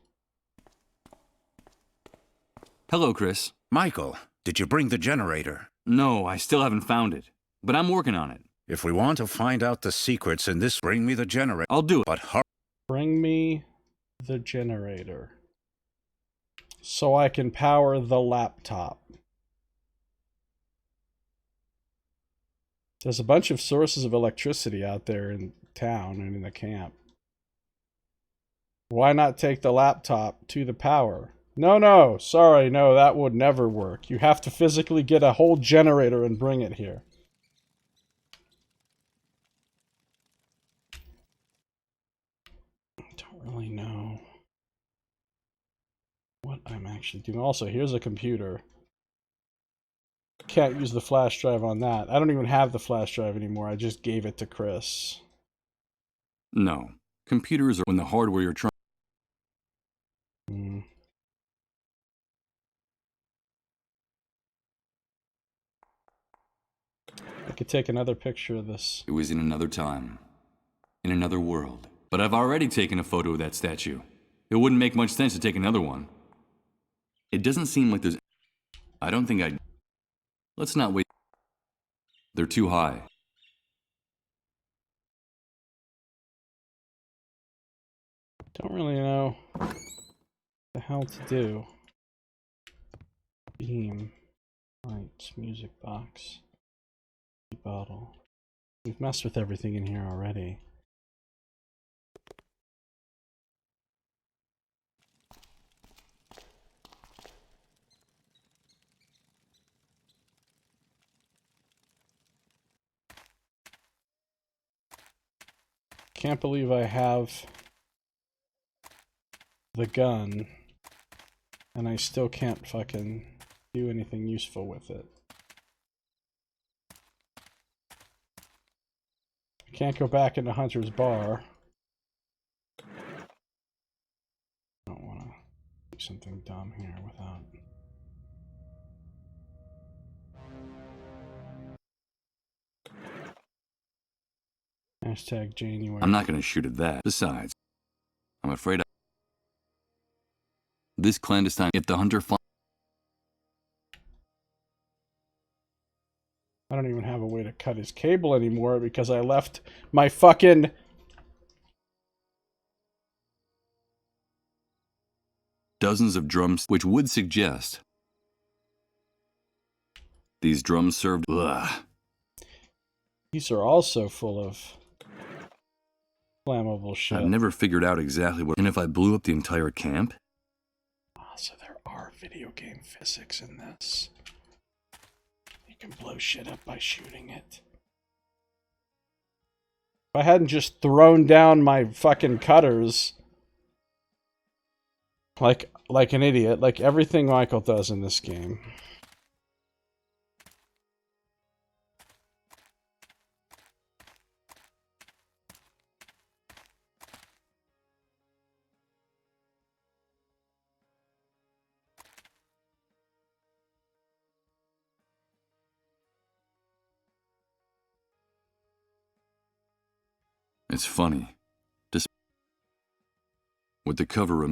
Hello, Chris. Michael, did you bring the generator? No, I still haven't found it, but I'm working on it. If we want to find out the secrets in this, bring me the generator. I'll do it. But hurry. Bring me the generator so I can power the laptop. There's a bunch of sources of electricity out there in town and in the camp. Why not take the laptop to the power? No, sorry, no, that would never work. You have to physically get a whole generator and bring it here. I don't really know what I'm actually doing. Also, here's a computer. Can't use the flash drive on that. I don't even have the flash drive anymore. I just gave it to Chris. No. Computers are when the hardware you're trying... I could take another picture of this. It was in another time. In another world. But I've already taken a photo of that statue. It wouldn't make much sense to take another one. It doesn't seem like there's... I don't think I'd... Let's not wait. They're too high. Don't really know what the hell to do. Beam. Lights. Music box. Bottle. We've messed with everything in here already. Can't believe I have the gun and I still can't fucking do anything useful with it. I can't go back into Hunter's bar. I don't want to do something dumb here without... Hashtag January. I'm not going to shoot at that. Besides, I'm afraid this clandestine... If the hunter I don't even have a way to cut his cable anymore because I left my fucking... Dozens of drums, which would suggest these drums served... Ugh. These are also full of flammable shit. I've never figured out exactly what... And if I blew up the entire camp? Oh, so there are video game physics in this. You can blow shit up by shooting it. If I hadn't just thrown down my fucking cutters... Like an idiot, like everything Michael does in this game. It's funny. Just with the cover of...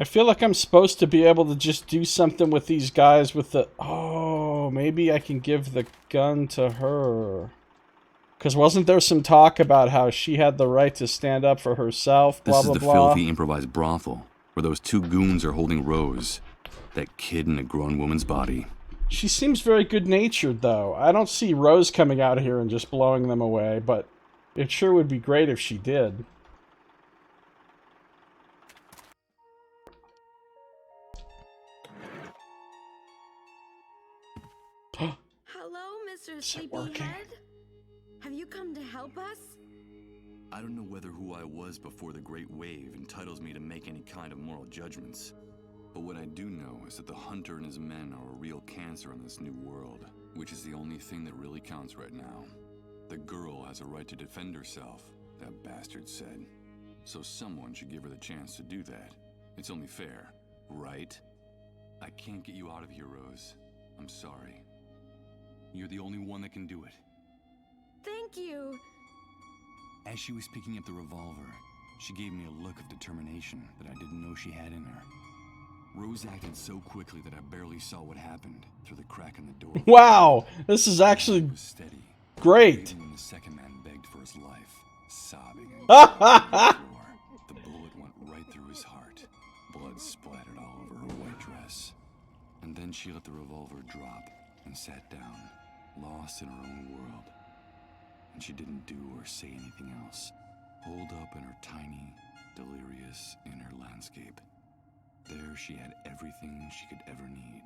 I feel like I'm supposed to be able to just do something with these guys with the... Oh, maybe I can give the gun to her. Because wasn't there some talk about how she had the right to stand up for herself, blah, blah, blah? This is the filthy improvised brothel, where those two goons are holding Rose, that kid in a grown woman's body. She seems very good-natured, though. I don't see Rose coming out here and just blowing them away, but it sure would be great if she did. Hello, Mr. Is it working? Sleepyhead. Have you come to help us? I don't know whether who I was before the Great Wave entitles me to make any kind of moral judgments. But what I do know is that the Hunter and his men are a real cancer in this new world, which is the only thing that really counts right now. The girl has a right to defend herself, that bastard said. So someone should give her the chance to do that. It's only fair, right? I can't get you out of here, Rose. I'm sorry. You're the only one that can do it. Thank you. As she was picking up the revolver, she gave me a look of determination that I didn't know she had in her. Rose acted so quickly that I barely saw what happened through the crack in the door. Wow! This is actually was steady, great. even when the second man begged for his life, sobbing and on the floor. The bullet went right through his heart. Blood splattered all over her white dress. And then she let the revolver drop and sat down, lost in her own world. And she didn't do or say anything else, holed up in her tiny, delirious inner landscape. There she had everything she could ever need,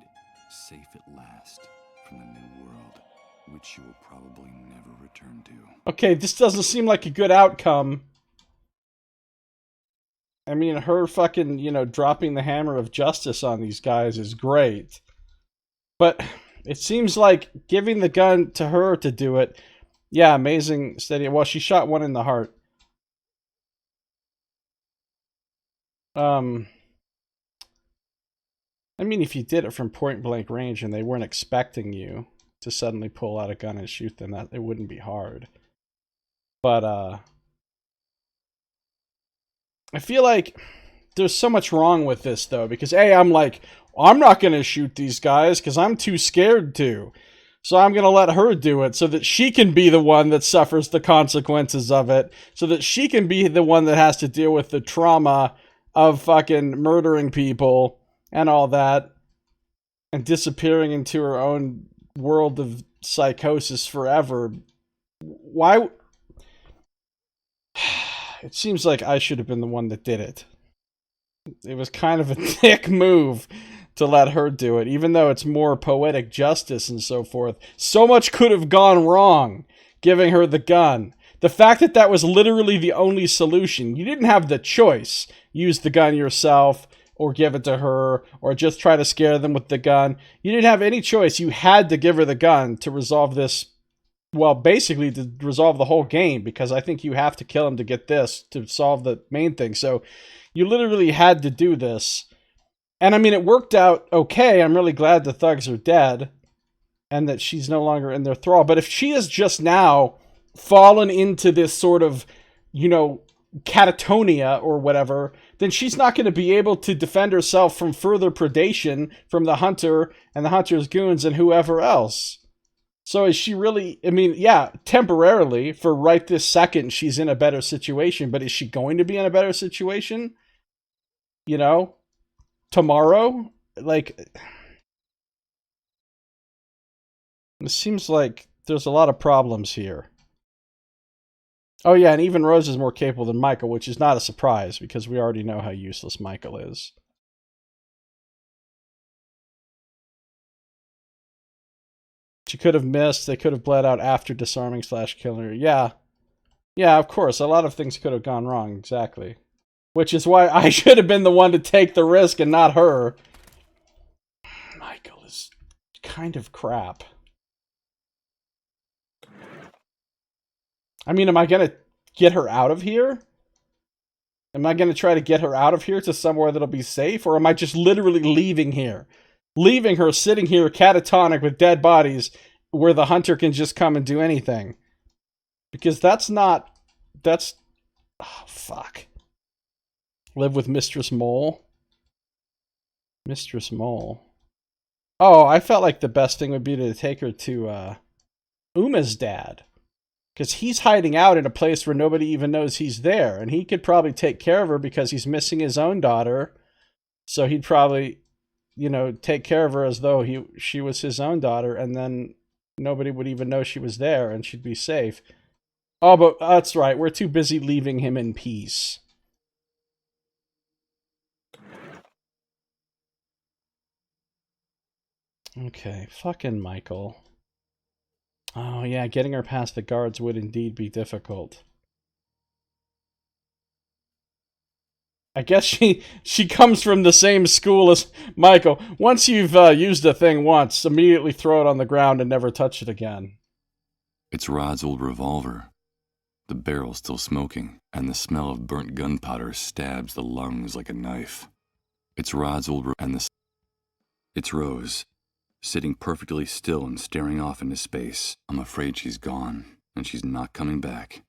safe at last from the new world, which she will probably never return to. Okay, this doesn't seem like a good outcome. I mean, her fucking, dropping the hammer of justice on these guys is great. But it seems like giving the gun to her to do it, yeah, amazing, steady. Well, she shot one in the heart. I mean, if you did it from point blank range and they weren't expecting you to suddenly pull out a gun and shoot them, that it wouldn't be hard. But I feel like there's so much wrong with this though, because I'm not gonna shoot these guys because I'm too scared to. So I'm gonna let her do it so that she can be the one that suffers the consequences of it, so that she can be the one that has to deal with the trauma of fucking murdering people and all that, and disappearing into her own world of psychosis forever. Why? It seems like I should have been the one that did it. It was kind of a dick move to let her do it, even though it's more poetic justice and so forth. So much could have gone wrong giving her the gun. The fact that that was literally the only solution. You didn't have the choice. Use the gun yourself, or give it to her, or just try to scare them with the gun. You didn't have any choice. You had to give her the gun to resolve this, well, basically to resolve the whole game, because I think you have to kill him to get this, to solve the main thing. So you literally had to do this. And I mean, it worked out okay. I'm really glad the thugs are dead, and that she's no longer in their thrall. But if she has just now fallen into this sort of, catatonia or whatever, then she's not going to be able to defend herself from further predation from the hunter and the hunter's goons and whoever else. So is she really, I mean, yeah, temporarily, for right this second, she's in a better situation, but is she going to be in a better situation? You know, tomorrow? Like, it seems like there's a lot of problems here. Oh yeah, and even Rose is more capable than Michael, which is not a surprise, because we already know how useless Michael is. She could have missed, they could have bled out after disarming / killing her. Yeah. Yeah, of course, a lot of things could have gone wrong, exactly. Which is why I should have been the one to take the risk and not her. Michael is kind of crap. I mean, am I going to get her out of here? Am I going to try to get her out of here to somewhere that'll be safe? Or am I just literally leaving here? Leaving her sitting here catatonic with dead bodies where the hunter can just come and do anything. Because that's... Oh, fuck. Live with Mistress Mole? Mistress Mole. Oh, I felt like the best thing would be to take her to Uma's dad. Because he's hiding out in a place where nobody even knows he's there. And he could probably take care of her because he's missing his own daughter. So he'd probably, you know, take care of her as though she was his own daughter. And then nobody would even know she was there and she'd be safe. Oh, but that's right. We're too busy leaving him in peace. Okay, fucking Michael. Oh yeah, getting her past the guards would indeed be difficult. I guess she comes from the same school as Michael. Once you've used a thing once, immediately throw it on the ground and never touch it again. It's Rod's old revolver. The barrel still smoking, and the smell of burnt gunpowder stabs the lungs like a knife. It's Rod's old It's Rose, sitting perfectly still and staring off into space. I'm afraid she's gone, and she's not coming back.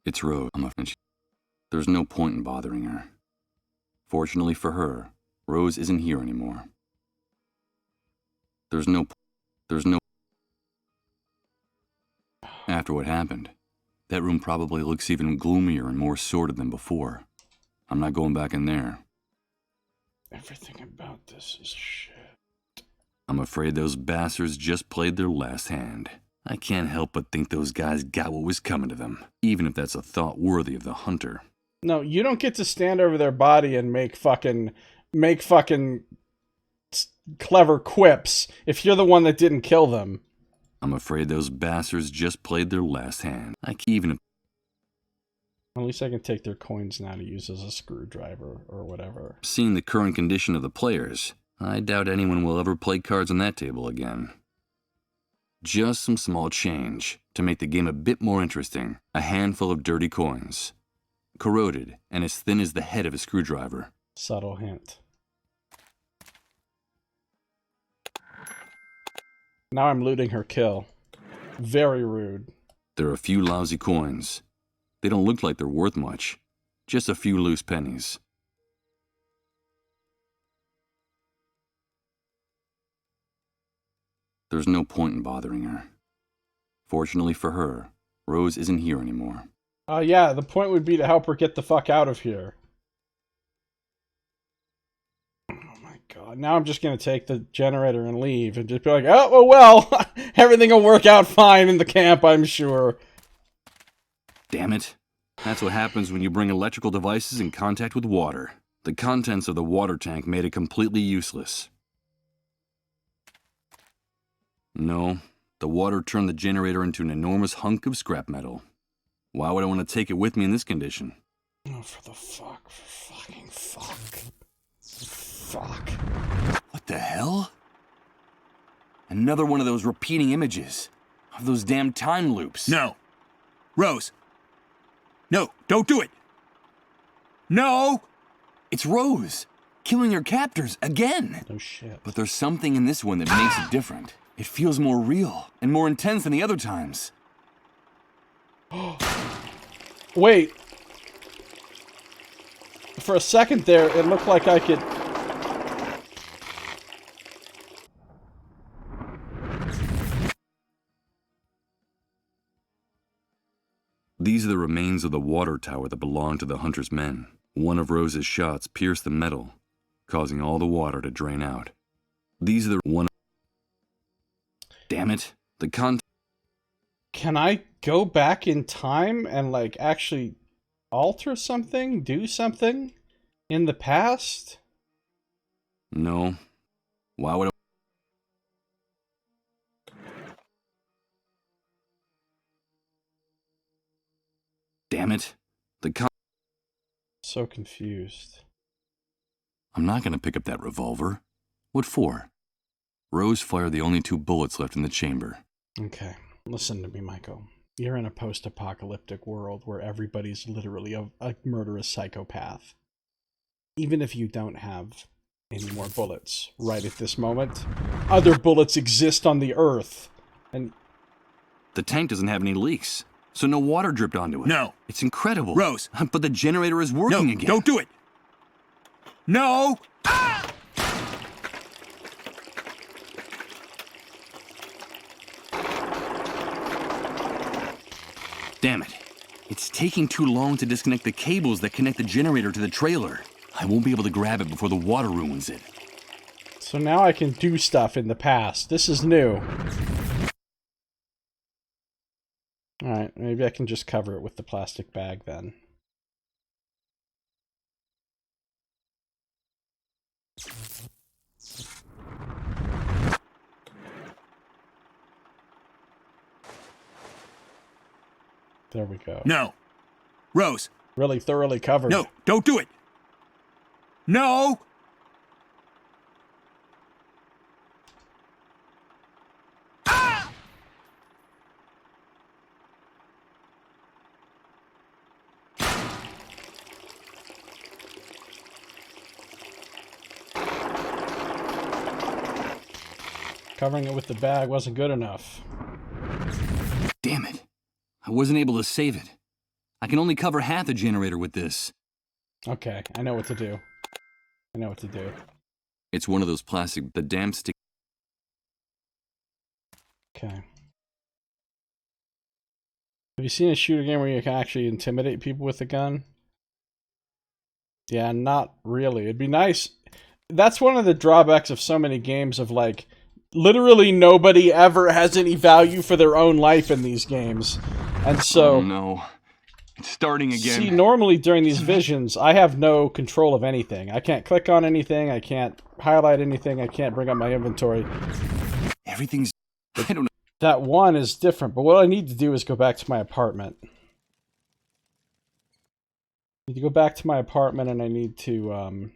It's Rose. There's no point in bothering her. Fortunately for her, Rose isn't here anymore. There's no... After what happened, that room probably looks even gloomier and more sordid than before. I'm not going back in there. Everything about this is shit. I'm afraid those bastards just played their last hand. I can't help but think those guys got what was coming to them, even if that's a thought worthy of the hunter. No, you don't get to stand over their body and make fucking clever quips if you're the one that didn't kill them. I'm afraid those bastards just played their last hand. At least I can take their coins now to use as a screwdriver or whatever. Seeing the current condition of the players, I doubt anyone will ever play cards on that table again. Just some small change to make the game a bit more interesting. A handful of dirty coins. Corroded and as thin as the head of a screwdriver. Subtle hint. Now I'm looting her kill. Very rude. There are a few lousy coins. They don't look like they're worth much. Just a few loose pennies. There's no point in bothering her. Fortunately for her, Rose isn't here anymore. Yeah, the point would be to help her get the fuck out of here. Oh my god, now I'm just gonna take the generator and leave and just be like, oh well, everything will work out fine in the camp, I'm sure. Damn it. That's what happens when you bring electrical devices in contact with water. The contents of the water tank made it completely useless. No, the water turned the generator into an enormous hunk of scrap metal. Why would I want to take it with me in this condition? Oh, for the fuck, for fucking fuck. Fuck. What the hell? Another one of those repeating images. Of those damn time loops. No. Rose. No, don't do it. No! It's Rose, killing her captors again. No shit. But there's something in this one that makes it different. It feels more real and more intense than the other times. Wait. For a second there, it looked like I could... These are the remains of the water tower that belonged to the hunter's men. One of Rose's shots pierced the metal, causing all the water to drain out. These are the one... Damn it. The Can I go back in time and, like, actually alter something? Do something in the past? No. Why would I... Damn it. So confused. I'm not going to pick up that revolver. What for? Rose fired the only 2 bullets left in the chamber. Okay, listen to me, Michael. You're in a post-apocalyptic world where everybody's literally a murderous psychopath. Even if you don't have any more bullets right at this moment, other bullets exist on the Earth. And the tank doesn't have any leaks, so no water dripped onto it. No. It's incredible. Rose. But the generator is working again. Don't do it. No. Damn it. It's taking too long to disconnect the cables that connect the generator to the trailer. I won't be able to grab it before the water ruins it. So now I can do stuff in the past. This is new. Alright, maybe I can just cover it with the plastic bag then. There we go. No. Rose. Really thoroughly covered. No, don't do it. No. Covering it with the bag wasn't good enough. Damn it. I wasn't able to save it. I can only cover half the generator with this. Okay, I know what to do. I know what to do. It's one of those plastic, the damn stick. Okay. Have you seen a shooter game where you can actually intimidate people with a gun? Yeah, not really. It'd be nice. That's one of the drawbacks of so many games of, like, literally nobody ever has any value for their own life in these games. And so... Oh no. It's starting again. See, normally during these visions, I have no control of anything. I can't click on anything, I can't highlight anything, I can't bring up my inventory. Everything's... I don't know. That one is different, but what I need to do is go back to my apartment. I need to go back to my apartment and I need to,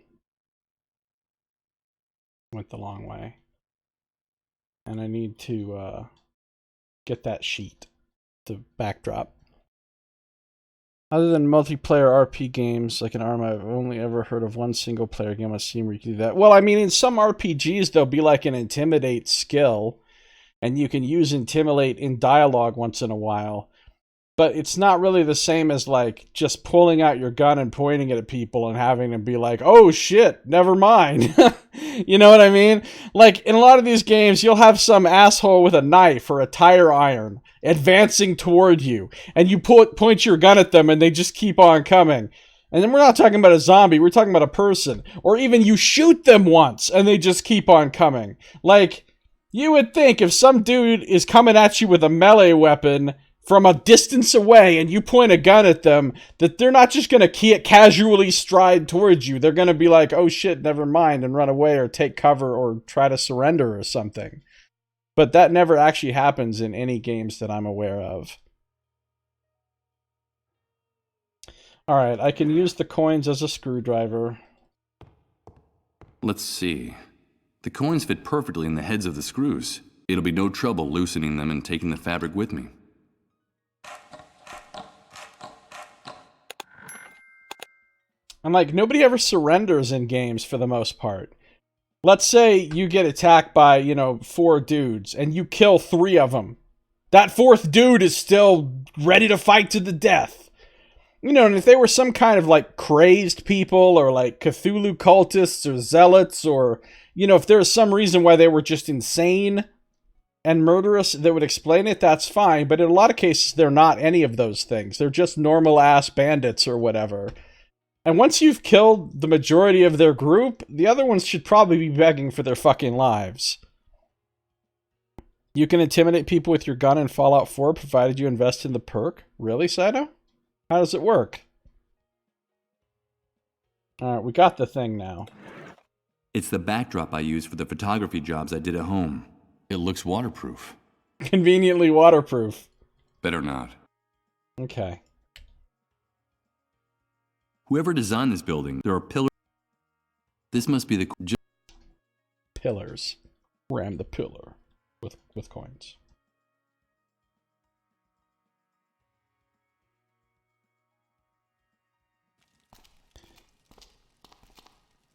went the long way. And I need to, get that sheet, the backdrop. Other than multiplayer RP games like an ARM, I've only ever heard of one single player game on Steam where you can do that. Well, I mean, in some RPGs, there'll be like an intimidate skill, and you can use intimidate in dialogue once in a while. But it's not really the same as like just pulling out your gun and pointing it at people and having them be like, oh shit, never mind. You know what I mean? Like in a lot of these games, you'll have some asshole with a knife or a tire iron advancing toward you, and you point your gun at them and they just keep on coming. And then we're not talking about a zombie, we're talking about a person. Or even you shoot them once and they just keep on coming. Like, you would think if some dude is coming at you with a melee weapon from a distance away and you point a gun at them, that they're not just going to casually stride towards you. They're going to be like, oh shit, never mind, and run away or take cover or try to surrender or something. But that never actually happens in any games that I'm aware of. Alright, I can use the coins as a screwdriver. Let's see. The coins fit perfectly in the heads of the screws. It'll be no trouble loosening them and taking the fabric with me. And like, nobody ever surrenders in games for the most part. Let's say you get attacked by, 4 dudes, and you kill 3 of them. That 4th dude is still ready to fight to the death. You know, and if they were some kind of like crazed people or like Cthulhu cultists or zealots, or, you know, if there's some reason why they were just insane and murderous that would explain it, that's fine. But in a lot of cases, they're not any of those things. They're just normal ass bandits or whatever. And once you've killed the majority of their group, the other ones should probably be begging for their fucking lives. You can intimidate people with your gun in Fallout 4 provided you invest in the perk. Really, Saito? How does it work? Alright, we got the thing now. It's the backdrop I use for the photography jobs I did at home. It looks waterproof. Conveniently waterproof. Better not. Okay. Whoever designed this building, there are pillars. This must be the... Pillars. Ram the pillar with coins.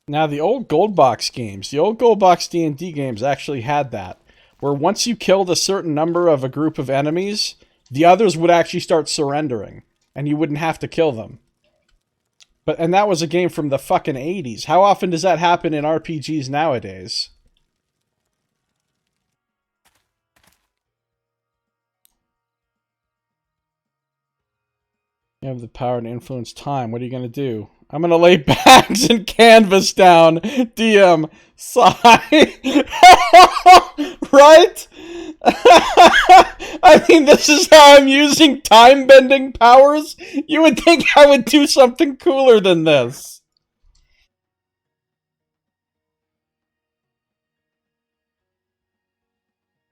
Now, the old gold box games, the old gold box D&D games actually had that, where once you killed a certain number of a group of enemies, the others would actually start surrendering, and you wouldn't have to kill them. And that was a game from the fucking 80s. How often does that happen in RPGs nowadays? You have the power to influence time. What are you going to do? I'm going to lay bags and canvas down. DM. Sigh. Right? I mean, this is how I'm using time-bending powers? You would think I would do something cooler than this.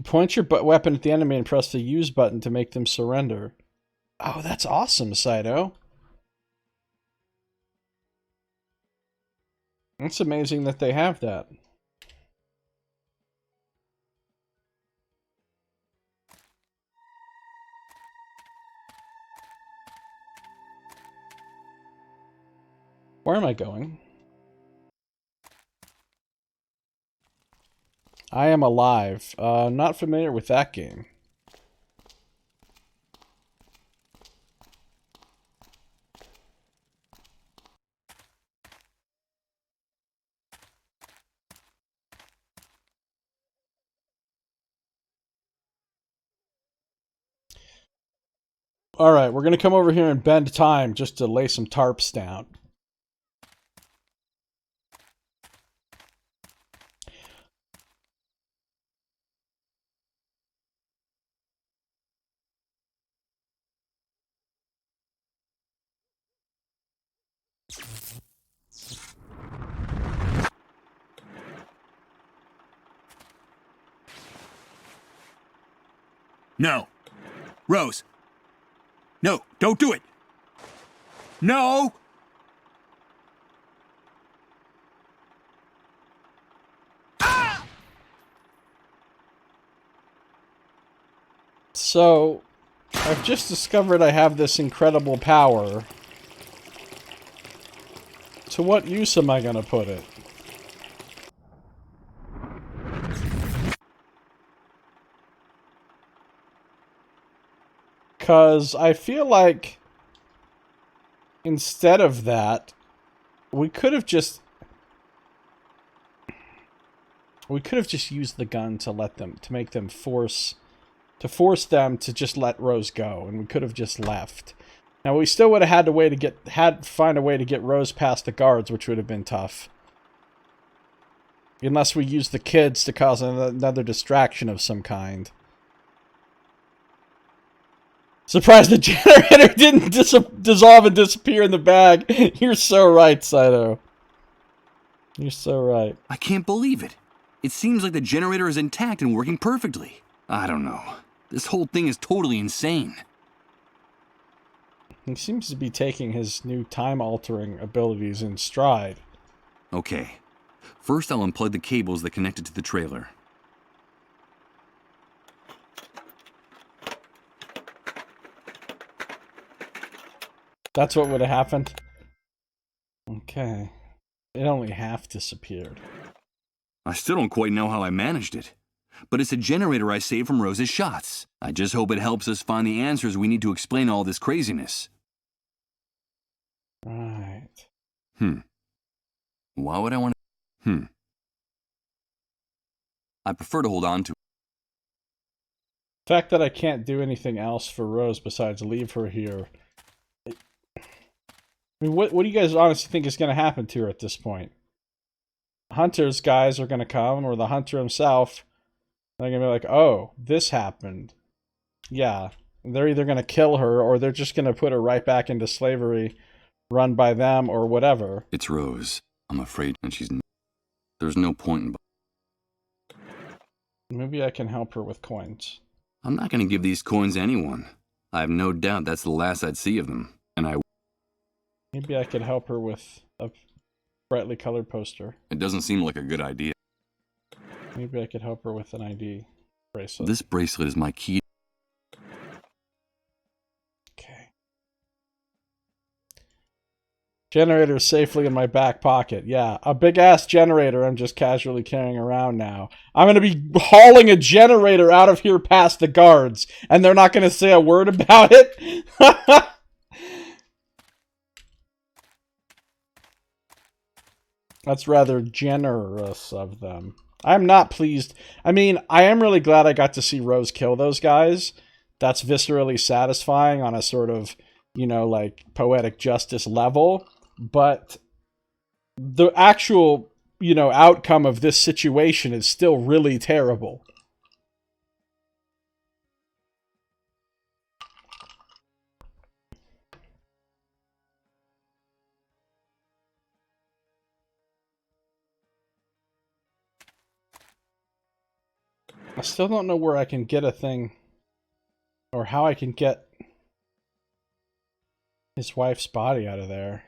Point your weapon at the enemy and press the use button to make them surrender. Oh, that's awesome, Saito. It's amazing that they have that. Where am I going? I Am Alive. Not familiar with that game. Alright, we're going to come over here and bend time just to lay some tarps down. No. Rose. No, don't do it. No! Ah! So, I've just discovered I have this incredible power. To what use am I going to put it? Because I feel like instead of that, we could have just used the gun to let them, to make them force them to just let Rose go, and we could have just left. Now we still would have had to find a way to get Rose past the guards, which would have been tough. Unless we used the kids to cause another distraction of some kind. Surprised the generator didn't dissolve and disappear in the bag. You're so right, Saito. You're so right. I can't believe it. It seems like the generator is intact and working perfectly. I don't know. This whole thing is totally insane. He seems to be taking his new time-altering abilities in stride. Okay. First, I'll unplug the cables that connect it to the trailer. That's what would have happened? Okay. It only half disappeared. I still don't quite know how I managed it. But it's a generator I saved from Rose's shots. I just hope it helps us find the answers we need to explain all this craziness. Right. Why would I want to? I prefer to hold on to. The fact that I can't do anything else for Rose besides leave her here. I mean, what do you guys honestly think is going to happen to her at this point? Hunter's guys are going to come, or the hunter himself. They're going to be like, oh, this happened. Yeah. They're either going to kill her, or they're just going to put her right back into slavery, run by them, or whatever. It's Rose. I'm afraid, and there's no point in. Maybe I can help her with coins. I'm not going to give these coins to anyone. I have no doubt that's the last I'd see of them, and Maybe I could help her with a brightly colored poster. It doesn't seem like a good idea. Maybe I could help her with an ID bracelet. This bracelet is my key. Okay. Generator safely in my back pocket. Yeah, a big-ass generator I'm just casually carrying around now. I'm going to be hauling a generator out of here past the guards, and they're not going to say a word about it? That's rather generous of them. I'm not pleased. I mean, I am really glad I got to see Rose kill those guys. That's viscerally satisfying on a sort of, you know, like, poetic justice level. But the actual, you know, outcome of this situation is still really terrible. I still don't know where I can get a thing, or how I can get his wife's body out of there.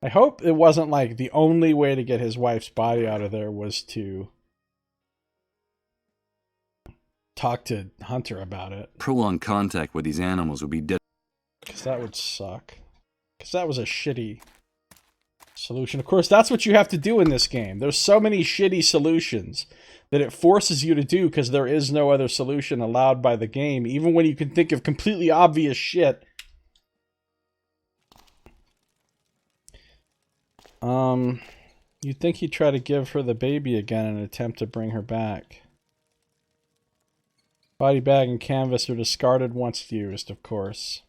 I hope it wasn't like the only way to get his wife's body out of there was to talk to Hunter about it. Prolonged contact with these animals would be dead. Because that would suck. Because that was a shitty solution. Of course, that's what you have to do in this game. There's so many shitty solutions that it forces you to do because there is no other solution allowed by the game, even when you can think of completely obvious shit. You'd think he'd try to give her the baby again in an attempt to bring her back. Body bag and canvas are discarded once used, of course.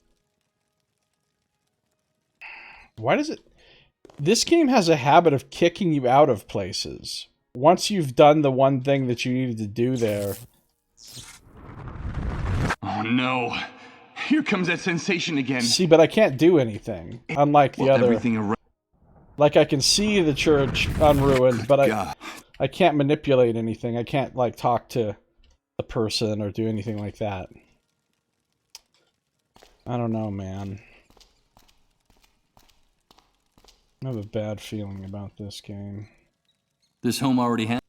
Why does it... This game has a habit of kicking you out of places. Once you've done the one thing that you needed to do there. Oh no. Here comes that sensation again. See, but I can't do anything. Unlike the other... Everything around. Like, I can see the church unruined, but I can't manipulate anything. I can't, like, talk to the person or do anything like that. I don't know, man. I have a bad feeling about this game. This home already has.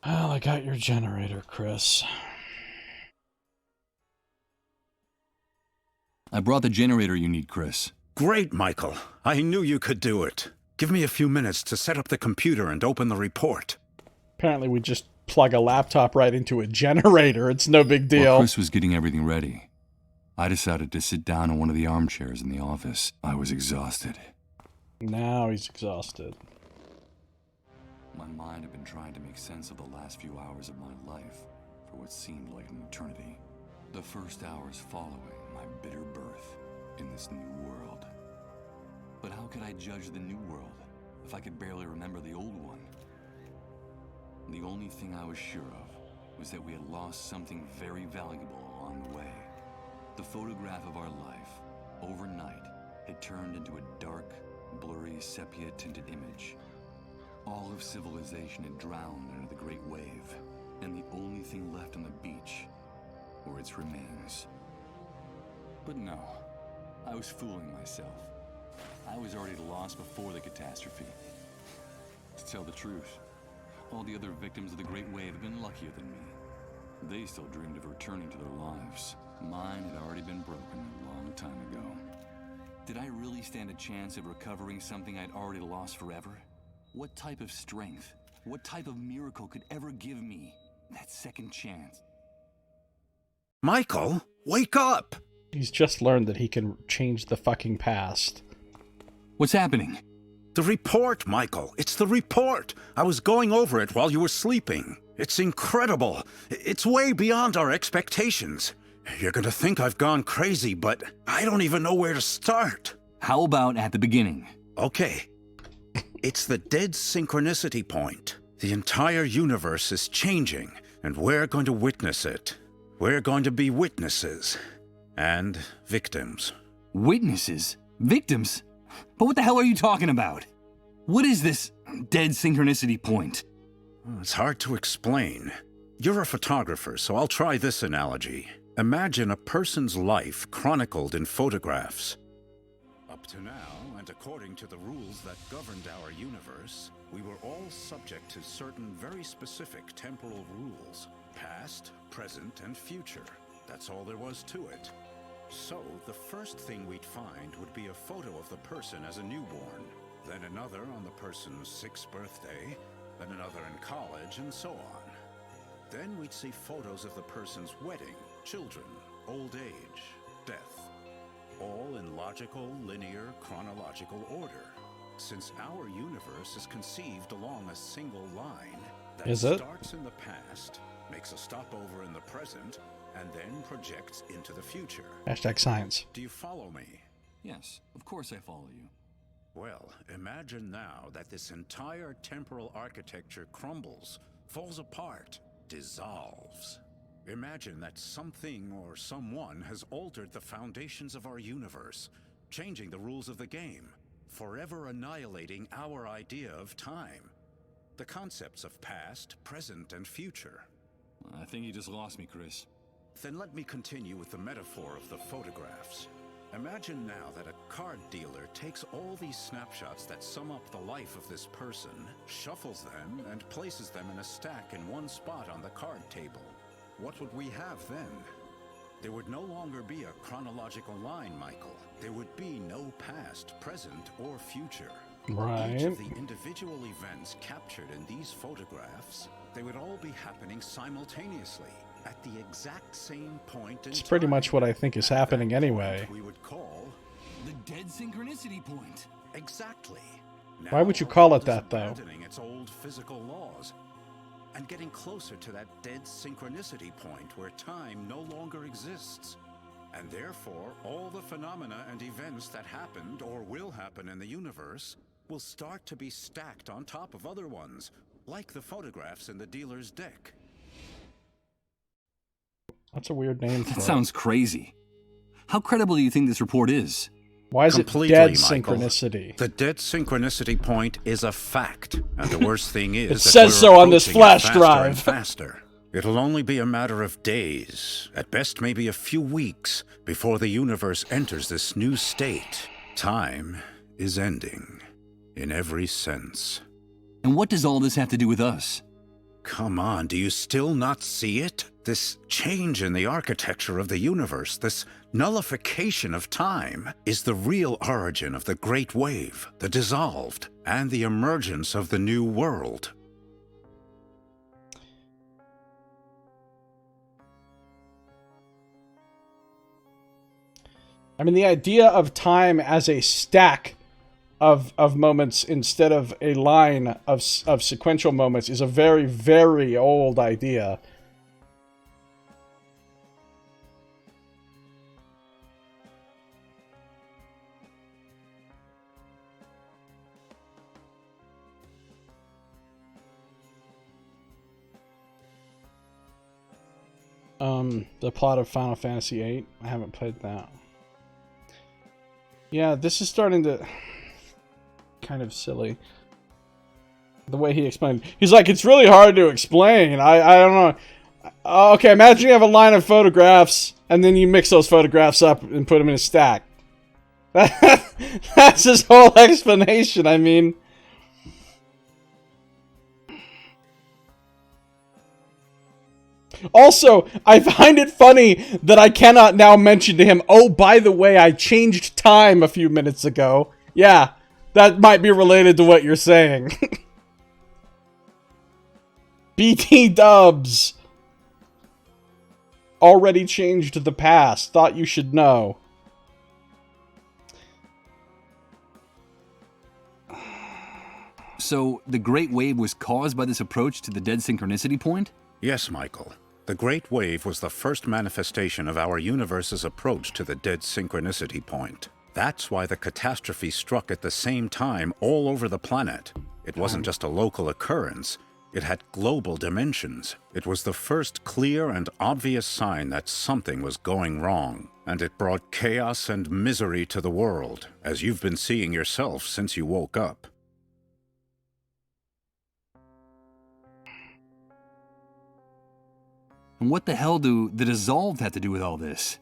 Well, I got your generator, Chris. I brought the generator you need, Chris. Great, Michael. I knew you could do it. Give me a few minutes to set up the computer and open the report. Apparently we just plug a laptop right into a generator. It's no big deal. While Chris was getting everything ready, I decided to sit down in one of the armchairs in the office. I was exhausted. Now he's exhausted. My mind had been trying to make sense of the last few hours of my life for what seemed like an eternity. The first hours following my bitter birth in this new world. But how could I judge the new world if I could barely remember the old one? The only thing I was sure of was that we had lost something very valuable along the way. The photograph of our life, overnight, had turned into a dark, blurry, sepia-tinted image. All of civilization had drowned under the great wave, and the only thing left on the beach were its remains. But no, I was fooling myself. I was already lost before the catastrophe. To tell the truth, all the other victims of the great wave had been luckier than me. They still dreamed of returning to their lives. Mine had already been broken a long time ago. Did I really stand a chance of recovering something I'd already lost forever? What type of strength, what type of miracle could ever give me that second chance? Michael, wake up! He's just learned that he can change the fucking past. What's happening? The report, Michael. It's the report. I was going over it while you were sleeping. It's incredible. It's way beyond our expectations. You're gonna think I've gone crazy, but I don't even know where to start. How about at the beginning? Okay. It's the Dead Synchronicity point. The entire universe is changing, and we're going to witness it. We're going to be witnesses. And victims. Witnesses? Victims? But what the hell are you talking about? What is this Dead Synchronicity point? It's hard to explain. You're a photographer, so I'll try this analogy. Imagine a person's life chronicled in photographs. Up to now, and according to the rules that governed our universe, we were all subject to certain very specific temporal rules. Past, present, and future. That's all there was to it. So, the first thing we'd find would be a photo of the person as a newborn, then another on the person's 6th birthday, then another in college, and so on. Then we'd see photos of the person's wedding, children, old age, death. All in logical, linear, chronological order. Since our universe is conceived along a single line that starts in the past, makes a stopover in the present, and then projects into the future. Hashtag science. Do you follow me? Yes, of course I follow you. Well, imagine now that this entire temporal architecture crumbles, falls apart, dissolves. Imagine that something or someone has altered the foundations of our universe, changing the rules of the game, forever annihilating our idea of time. The concepts of past, present, and future. I think you just lost me, Chris. Then let me continue with the metaphor of the photographs. Imagine now that a card dealer takes all these snapshots that sum up the life of this person, shuffles them, and places them in a stack in one spot on the card table. What would we have then? There would no longer be a chronological line, Michael. There would be no past, present, or future. Right. Each of the individual events captured in these photographs, they would all be happening simultaneously, at the exact same point in It's pretty time. much what I think is happening anyway. We would call the Dead Synchronicity point. Exactly. Why would you Now, call our it world is that, though? abandoning its old physical laws and getting closer to that dead synchronicity point where time no longer exists. And therefore, all the phenomena and events that happened or will happen in the universe will start to be stacked on top of other ones, like the photographs in the dealer's deck. That's a weird name for That it. sounds crazy. How credible do you think this report is? Why is Completely, it dead Michael. synchronicity? The dead synchronicity point is a fact, and the worst thing is It that says we're so on this approaching it flash faster drive. and faster. It'll only be a matter of days, at best maybe a few weeks, before the universe enters this new state. Time is ending, in every sense. And what does all this have to do with us? Come on, do you still not see it? This change in the architecture of the universe, this nullification of time, is the real origin of the Great Wave, the dissolved, and the emergence of the new world. I mean, the idea of time as a stack of moments instead of a line of sequential moments is a very, very old idea. The plot of Final Fantasy VIII. I haven't played that. Yeah, this is starting to kind of silly. The way he explained. He's like, it's really hard to explain. I don't know. Okay, imagine you have a line of photographs, and then you mix those photographs up and put them in a stack. That's his whole explanation, I mean. Also, I find it funny that I cannot now mention to him, oh, by the way, I changed time a few minutes ago. Yeah, that might be related to what you're saying. BT dubs. Already changed the past. Thought you should know. So, the Great Wave was caused by this approach to the Dead Synchronicity point? Yes, Michael. The Great Wave was the first manifestation of our universe's approach to the Dead Synchronicity point. That's why the catastrophe struck at the same time all over the planet. It wasn't just a local occurrence. It had global dimensions. It was the first clear and obvious sign that something was going wrong. And it brought chaos and misery to the world, as you've been seeing yourself since you woke up. And what the hell do the Dissolved have to do with all this?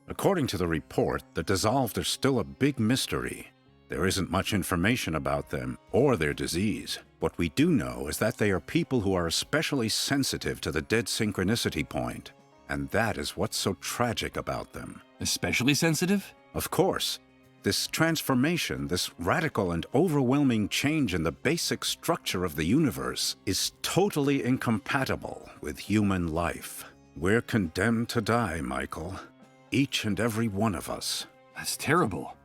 According to the report, the Dissolved are still a big mystery. There isn't much information about them or their disease. What we do know is that they are people who are especially sensitive to the Dead Synchronicity point. And that is what's so tragic about them. Especially sensitive? Of course. This transformation, this radical and overwhelming change in the basic structure of the universe, is totally incompatible with human life. We're condemned to die, Michael. Each and every one of us. That's terrible.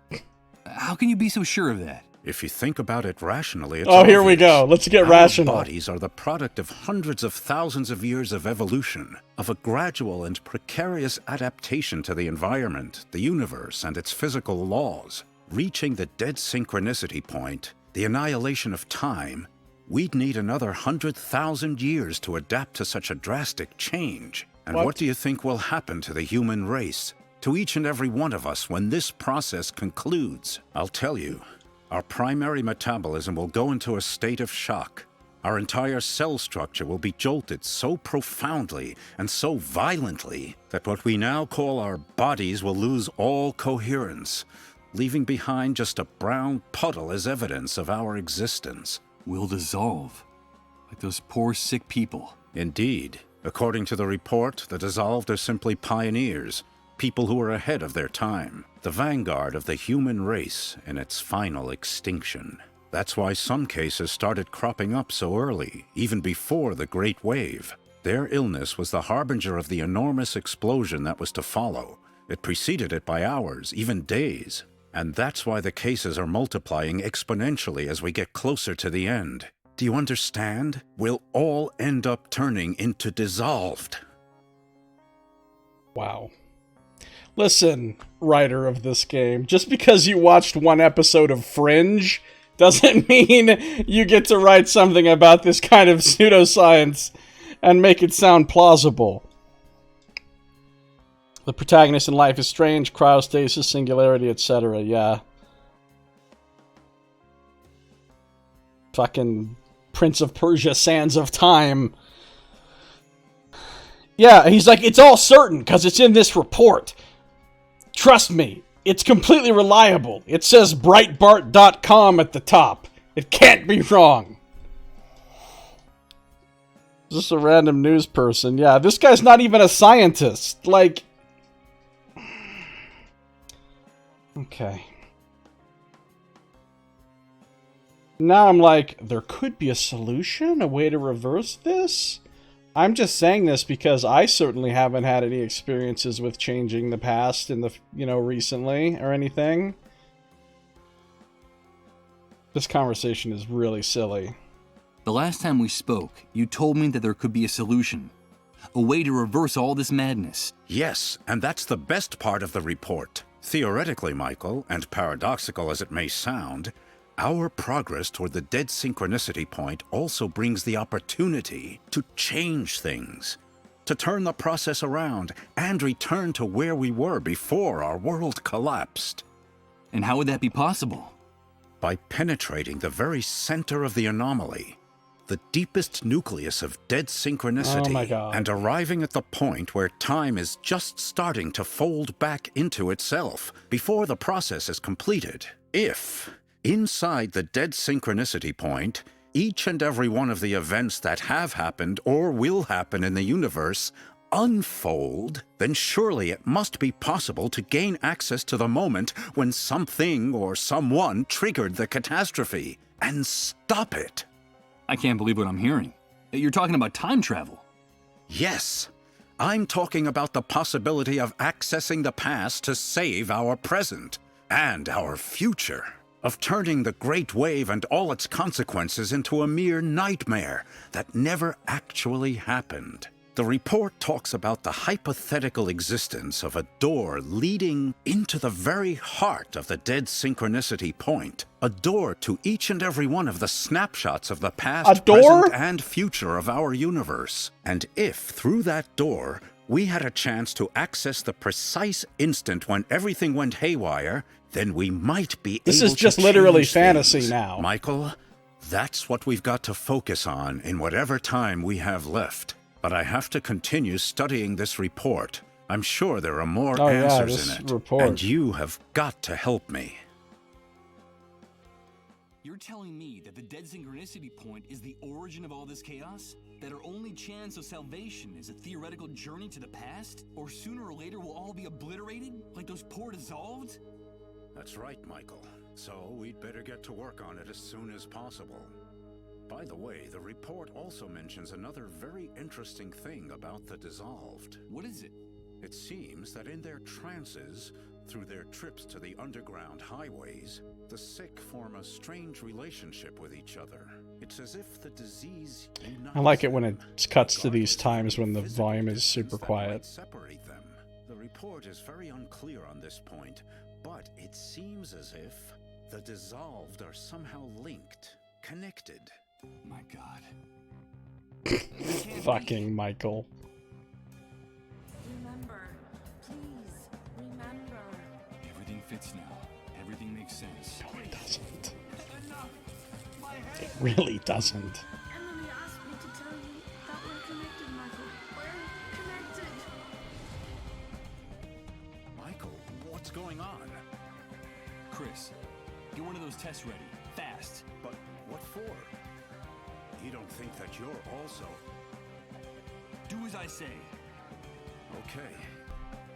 How can you be so sure of that? If you think about it rationally, it's here we obvious. go. Let's get Our rational. bodies are the product of hundreds of thousands of years of evolution, of a gradual and precarious adaptation to the environment, the universe, and its physical laws. Reaching the Dead Synchronicity point, the annihilation of time, we'd need another 100,000 years to adapt to such a drastic change. And what do you think will happen to the human race, to each and every one of us when this process concludes? I'll tell you. Our primary metabolism will go into a state of shock. Our entire cell structure will be jolted so profoundly and so violently that what we now call our bodies will lose all coherence, leaving behind just a brown puddle as evidence of our existence. We'll dissolve, like those poor sick people. Indeed. According to the report, the Dissolved are simply pioneers, people who are ahead of their time, the vanguard of the human race in its final extinction. That's why some cases started cropping up so early, even before the Great Wave. Their illness was the harbinger of the enormous explosion that was to follow. It preceded it by hours, even days. And that's why the cases are multiplying exponentially as we get closer to the end. Do you understand? We'll all end up turning into Dissolved. Wow. Listen, writer of this game, just because you watched one episode of Fringe doesn't mean you get to write something about this kind of pseudoscience and make it sound plausible. The protagonist in Life is Strange, cryostasis, singularity, etc. Yeah. Fucking Prince of Persia, Sands of Time. Yeah, he's like, it's all certain because it's in this report. Trust me, it's completely reliable. It says Breitbart.com at the top. It can't be wrong. Just a random news person. Yeah, this guy's not even a scientist. Like... Okay. Now I'm like, there could be a solution? A way to reverse this? I'm just saying this because I certainly haven't had any experiences with changing the past in the, recently or anything. This conversation is really silly. The last time we spoke, you told me that there could be a solution. A way to reverse all this madness. Yes, and that's the best part of the report. Theoretically, Michael, and paradoxical as it may sound, our progress toward the Dead Synchronicity point also brings the opportunity to change things, to turn the process around and return to where we were before our world collapsed. And how would that be possible? By penetrating the very center of the anomaly, the deepest nucleus of Dead Synchronicity, oh my God, and arriving at the point where time is just starting to fold back into itself before the process is completed. If... inside the Dead Synchronicity point, each and every one of the events that have happened or will happen in the universe unfold, then surely it must be possible to gain access to the moment when something or someone triggered the catastrophe and stop it. I can't believe what I'm hearing. You're talking about time travel. Yes, I'm talking about the possibility of accessing the past to save our present and our future, of turning the Great Wave and all its consequences into a mere nightmare that never actually happened. The report talks about the hypothetical existence of a door leading into the very heart of the Dead Synchronicity point. A door to each and every one of the snapshots of the past, present, and future of our universe. And if, through that door, we had a chance to access the precise instant when everything went haywire, then we might be able to This is just literally change fantasy things. now. Michael, that's what we've got to focus on in whatever time we have left. But I have to continue studying this report. I'm sure there are more answers in it. And you have got to help me. You're telling me that the Dead Synchronicity point is the origin of all this chaos? That our only chance of salvation is a theoretical journey to the past? Or sooner or later we'll all be obliterated? Like those poor dissolved? That's right, Michael. So we'd better get to work on it as soon as possible. By the way, the report also mentions another very interesting thing about the dissolved. What is it? It seems that in their trances, through their trips to the underground highways, the sick form a strange relationship with each other. It's as if the disease unites. I like it when it cuts to these times when the volume is super quiet. Separate them. The report is very unclear on this point, but it seems as if the dissolved are somehow linked, connected. My God. Fucking Michael. Remember, please, remember. Everything fits now. Everything makes sense. No, it doesn't. It really doesn't. Emily asked me to tell you that we're connected, Michael. We're connected. Michael, what's going on? Chris, get one of those tests ready. Fast. But what for? You don't think that you're also... Do as I say. Okay.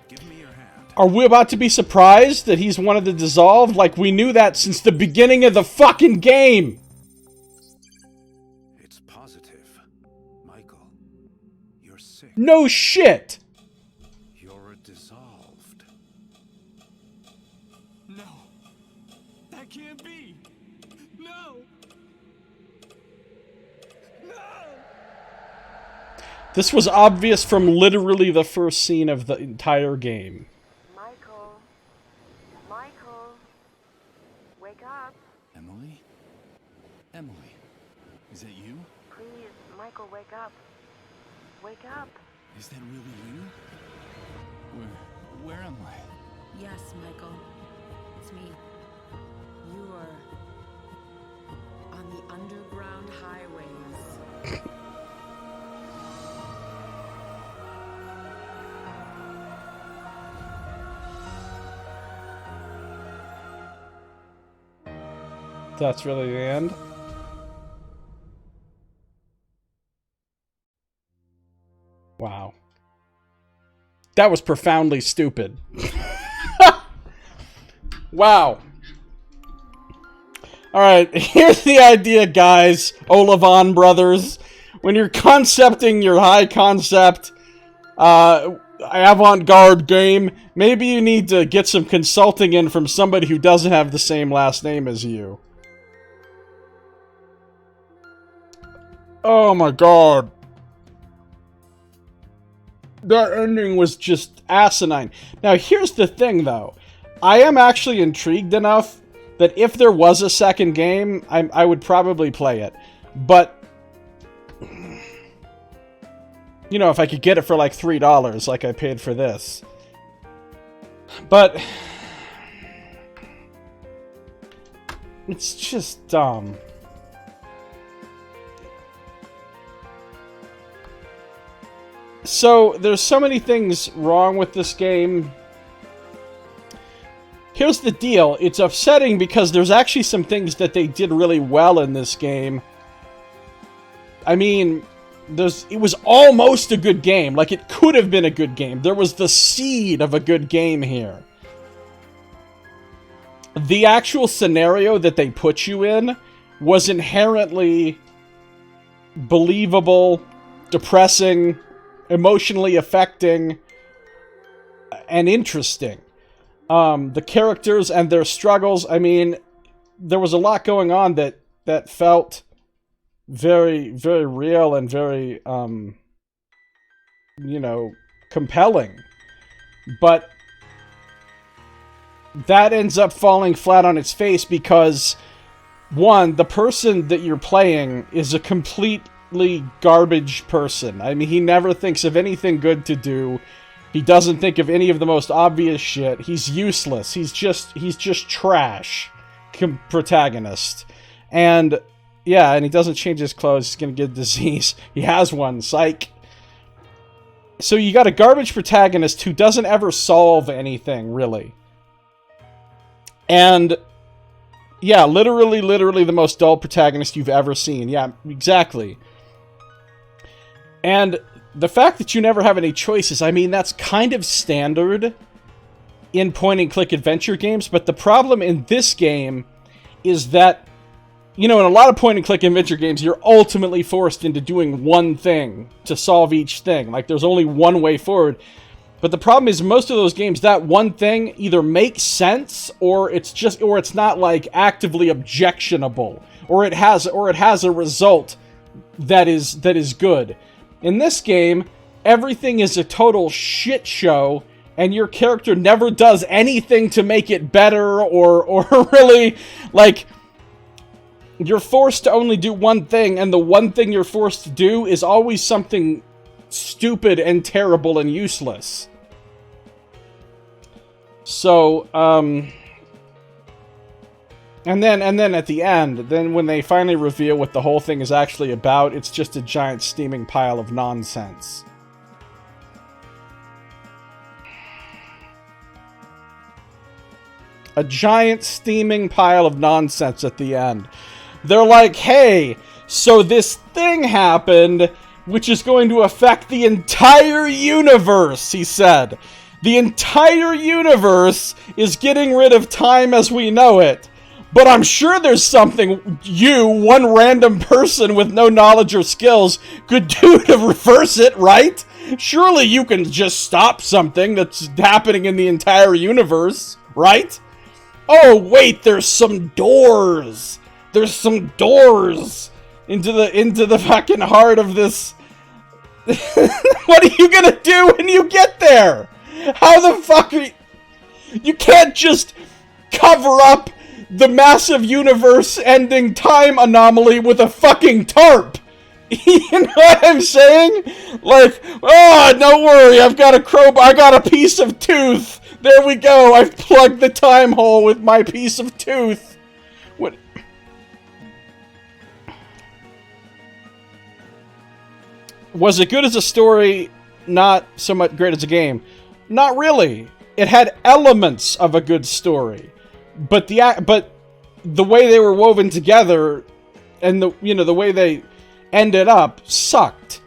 Give me your hand. Are we about to be surprised that he's one of the dissolved? Like, we knew that since the beginning of the fucking game! It's positive. Michael, you're sick. No shit! You're dissolved. No. That can't be. No. This was obvious from literally the first scene of the entire game. Michael. Michael. Wake up. Emily? Emily, is that you? Please, Michael, wake up. Wake up. Is that really you? Where am I? Yes, Michael. It's me. You are on the underground highways. That's really the end. Wow. That was profoundly stupid. Wow. Alright, here's the idea, guys. Olivon brothers. When you're concepting your high concept, avant-garde game, maybe you need to get some consulting in from somebody who doesn't have the same last name as you. Oh my god. That ending was just asinine. Now, here's the thing, though. I am actually intrigued enough that if there was a second game, I would probably play it. But, you know, if I could get it for like $3 like I paid for this. But, it's just dumb. So, there's so many things wrong with this game. Here's the deal. It's upsetting because there's actually some things that they did really well in this game. I mean, it was almost a good game. Like, it could have been a good game. There was the seed of a good game here. The actual scenario that they put you in was inherently believable, depressing, emotionally affecting, and interesting. The characters and their struggles, I mean, there was a lot going on that felt very, very real and very, compelling. But that ends up falling flat on its face because, one, the person that you're playing is a completely garbage person. I mean, he never thinks of anything good to do. He doesn't think of any of the most obvious shit. He's useless. He's just trash. Protagonist. And, yeah, and he doesn't change his clothes. He's gonna get a disease. He has one. Psych. So you got a garbage protagonist who doesn't ever solve anything, really. And, yeah, literally the most dull protagonist you've ever seen. Yeah, exactly. And the fact that you never have any choices, I mean, that's kind of standard in point-and-click adventure games, but the problem in this game is that, you know, in a lot of point-and-click adventure games, you're ultimately forced into doing one thing to solve each thing. Like, there's only one way forward. But the problem is, most of those games, that one thing either makes sense, or it's not, like, actively objectionable, or it has a result that is good. In this game, everything is a total shit show, and your character never does anything to make it better, or really, like, you're forced to only do one thing, and the one thing you're forced to do is always something stupid and terrible and useless. So, and then at the end, then when they finally reveal what the whole thing is actually about, it's just a giant steaming pile of nonsense. A giant steaming pile of nonsense at the end. They're like, hey, so this thing happened, which is going to affect the entire universe, he said. The entire universe is getting rid of time as we know it. But I'm sure there's something one random person with no knowledge or skills, could do to reverse it, right? Surely you can just stop something that's happening in the entire universe, right? Oh, wait, there's some doors. There's some doors into the fucking heart of this. What are you gonna do when you get there? How the fuck are you can't just cover up the massive universe-ending time anomaly with a fucking tarp. You know what I'm saying? Like, oh, don't worry, I've got a crowbar, I got a piece of tooth. There we go, I've plugged the time hole with my piece of tooth. What? Was it good as a story? Not so much great as a game. Not really. It had elements of a good story, but the way they were woven together, and the way they ended up sucked.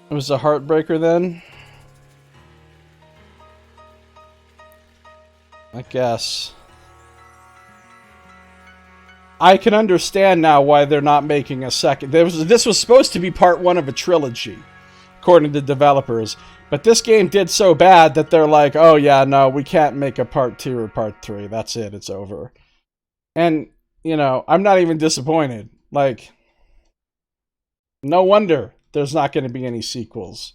It was a heartbreaker then, I guess. I can understand now why they're not making a second. This was supposed to be part one of a trilogy, according to developers. But this game did so bad that they're like, oh yeah, no, we can't make a part 2 or part 3. That's it, it's over. And, I'm not even disappointed. Like, no wonder there's not going to be any sequels.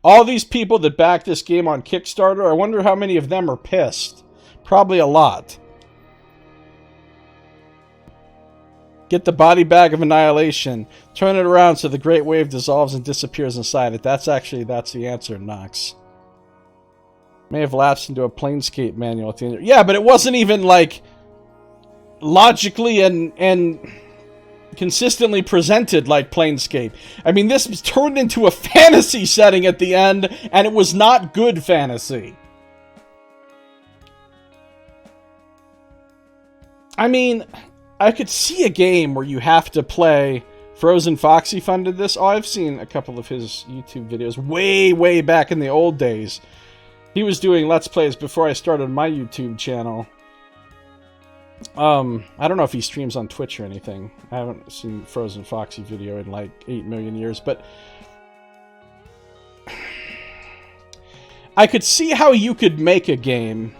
All these people that backed this game on Kickstarter, I wonder how many of them are pissed. Probably a lot. Get the body bag of annihilation. Turn it around so the great wave dissolves and disappears inside it. That's the answer, Nox. May have lapsed into a Planescape manual at the end. Yeah, but it wasn't even, like, logically and consistently presented like Planescape. I mean, this was turned into a fantasy setting at the end, and it was not good fantasy. I mean, I could see a game where you have to play. Frozen Foxy funded this. Oh, I've seen a couple of his YouTube videos way back in the old days. He was doing Let's Plays before I started my YouTube channel. I don't know if he streams on Twitch or anything. I haven't seen Frozen Foxy video in like 8 million years, but I could see how you could make a game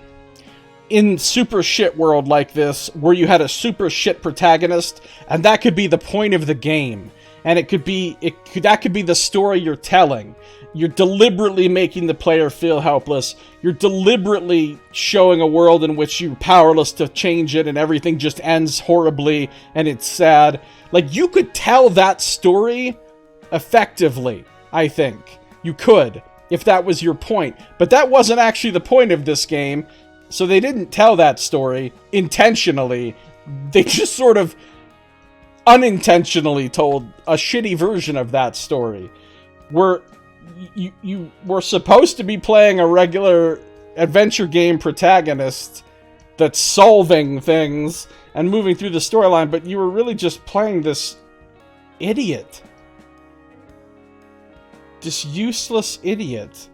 in super shit world like this, where you had a super shit protagonist, and that could be the point of the game, and that could be the story you're telling. You're deliberately making the player feel helpless. You're deliberately showing a world in which you're powerless to change it, and everything just ends horribly, and it's sad. Like, you could tell that story effectively, I think. You could, if that was your point. But that wasn't actually the point of this game. So they didn't tell that story intentionally. They just sort of unintentionally told a shitty version of that story. Where you were supposed to be playing a regular adventure game protagonist that's solving things and moving through the storyline, but you were really just playing this idiot. This useless idiot.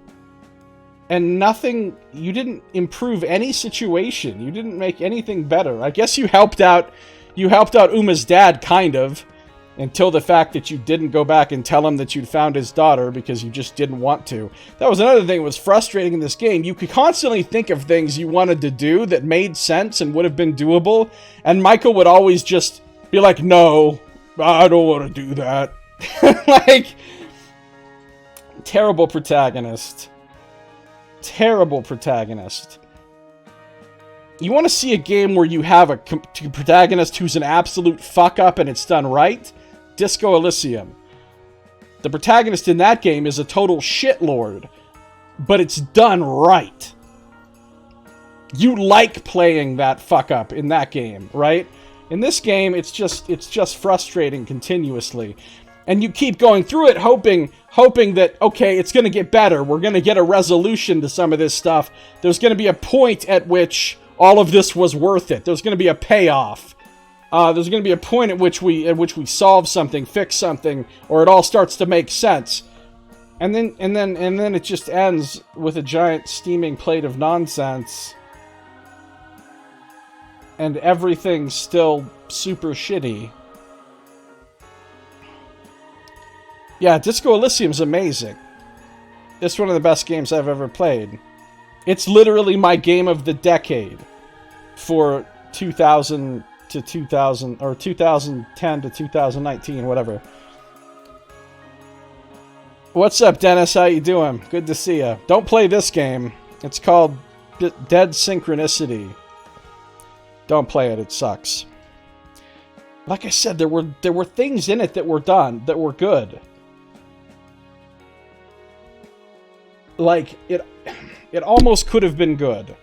And nothing, you didn't improve any situation. You didn't make anything better. I guess you helped out Uma's dad, kind of, until the fact that you didn't go back and tell him that you'd found his daughter because you just didn't want to. That was another thing that was frustrating in this game. You could constantly think of things you wanted to do that made sense and would have been doable, and Michael would always just be like, no, I don't want to do that. Like, terrible protagonist. Terrible protagonist. You want to see a game where you have a protagonist who's an absolute fuck-up and it's done right? Disco Elysium. The protagonist in that game is a total shitlord, but it's done right. You like playing that fuck-up in that game, right? In this game, it's just frustrating continuously. And you keep going through it hoping that, okay, it's going to get better. We're going to get a resolution to some of this stuff. There's going to be a point at which all of this was worth it. There's going to be a payoff. There's going to be a point at which we solve something, fix something, or it all starts to make sense. And then it just ends with a giant steaming plate of nonsense. And everything's still super shitty. Yeah, Disco Elysium's amazing. It's one of the best games I've ever played. It's literally my game of the decade for 2000 to 2000, or 2010 to 2019, whatever. What's up, Dennis? How you doing? Good to see you. Don't play this game. It's called Dead Synchronicity. Don't play it. It sucks. Like I said, there were things in it that were done, that were good. Like, it almost could have been good.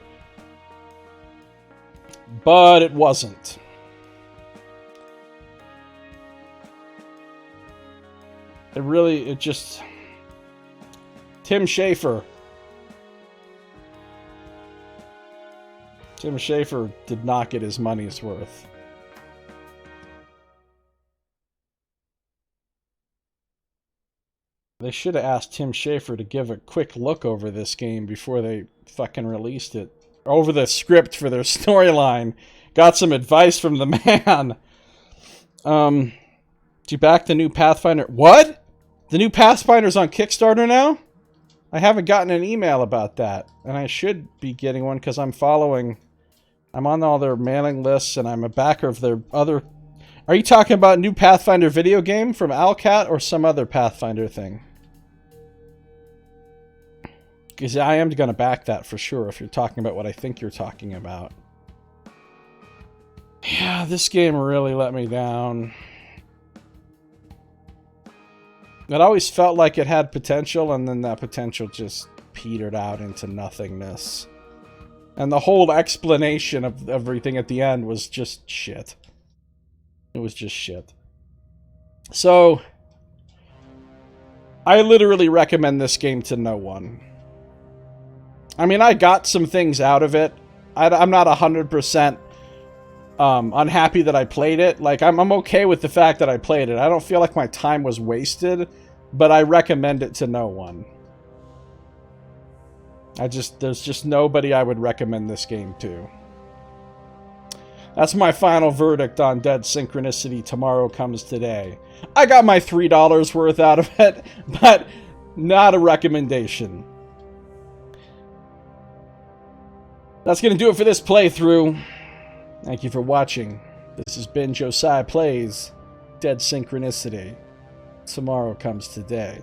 But it wasn't. It just... Tim Schafer. Tim Schafer did not get his money's worth. They should have asked Tim Schafer to give a quick look over this game before they fucking released it. Over the script for their storyline. Got some advice from the man. Did you back the new Pathfinder? What? The new Pathfinder's on Kickstarter now? I haven't gotten an email about that. And I should be getting one because I'm on all their mailing lists and I'm a backer of their other... Are you talking about new Pathfinder video game from Owlcat or some other Pathfinder thing? Because I am going to back that for sure if you're talking about what I think you're talking about. Yeah, this game really let me down. It always felt like it had potential, and then that potential just petered out into nothingness. And the whole explanation of everything at the end was just shit. It was just shit. So, I literally recommend this game to no one. I mean, I got some things out of it. I'm not 100% unhappy that I played it. Like, I'm okay with the fact that I played it. I don't feel like my time was wasted, but I recommend it to no one. There's just nobody I would recommend this game to. That's my final verdict on Dead Synchronicity. Tomorrow Comes Today. I got my $3 worth out of it, but not a recommendation. That's going to do it for this playthrough. Thank you for watching. This has been Josiah Plays Dead Synchronicity. Tomorrow Comes Today.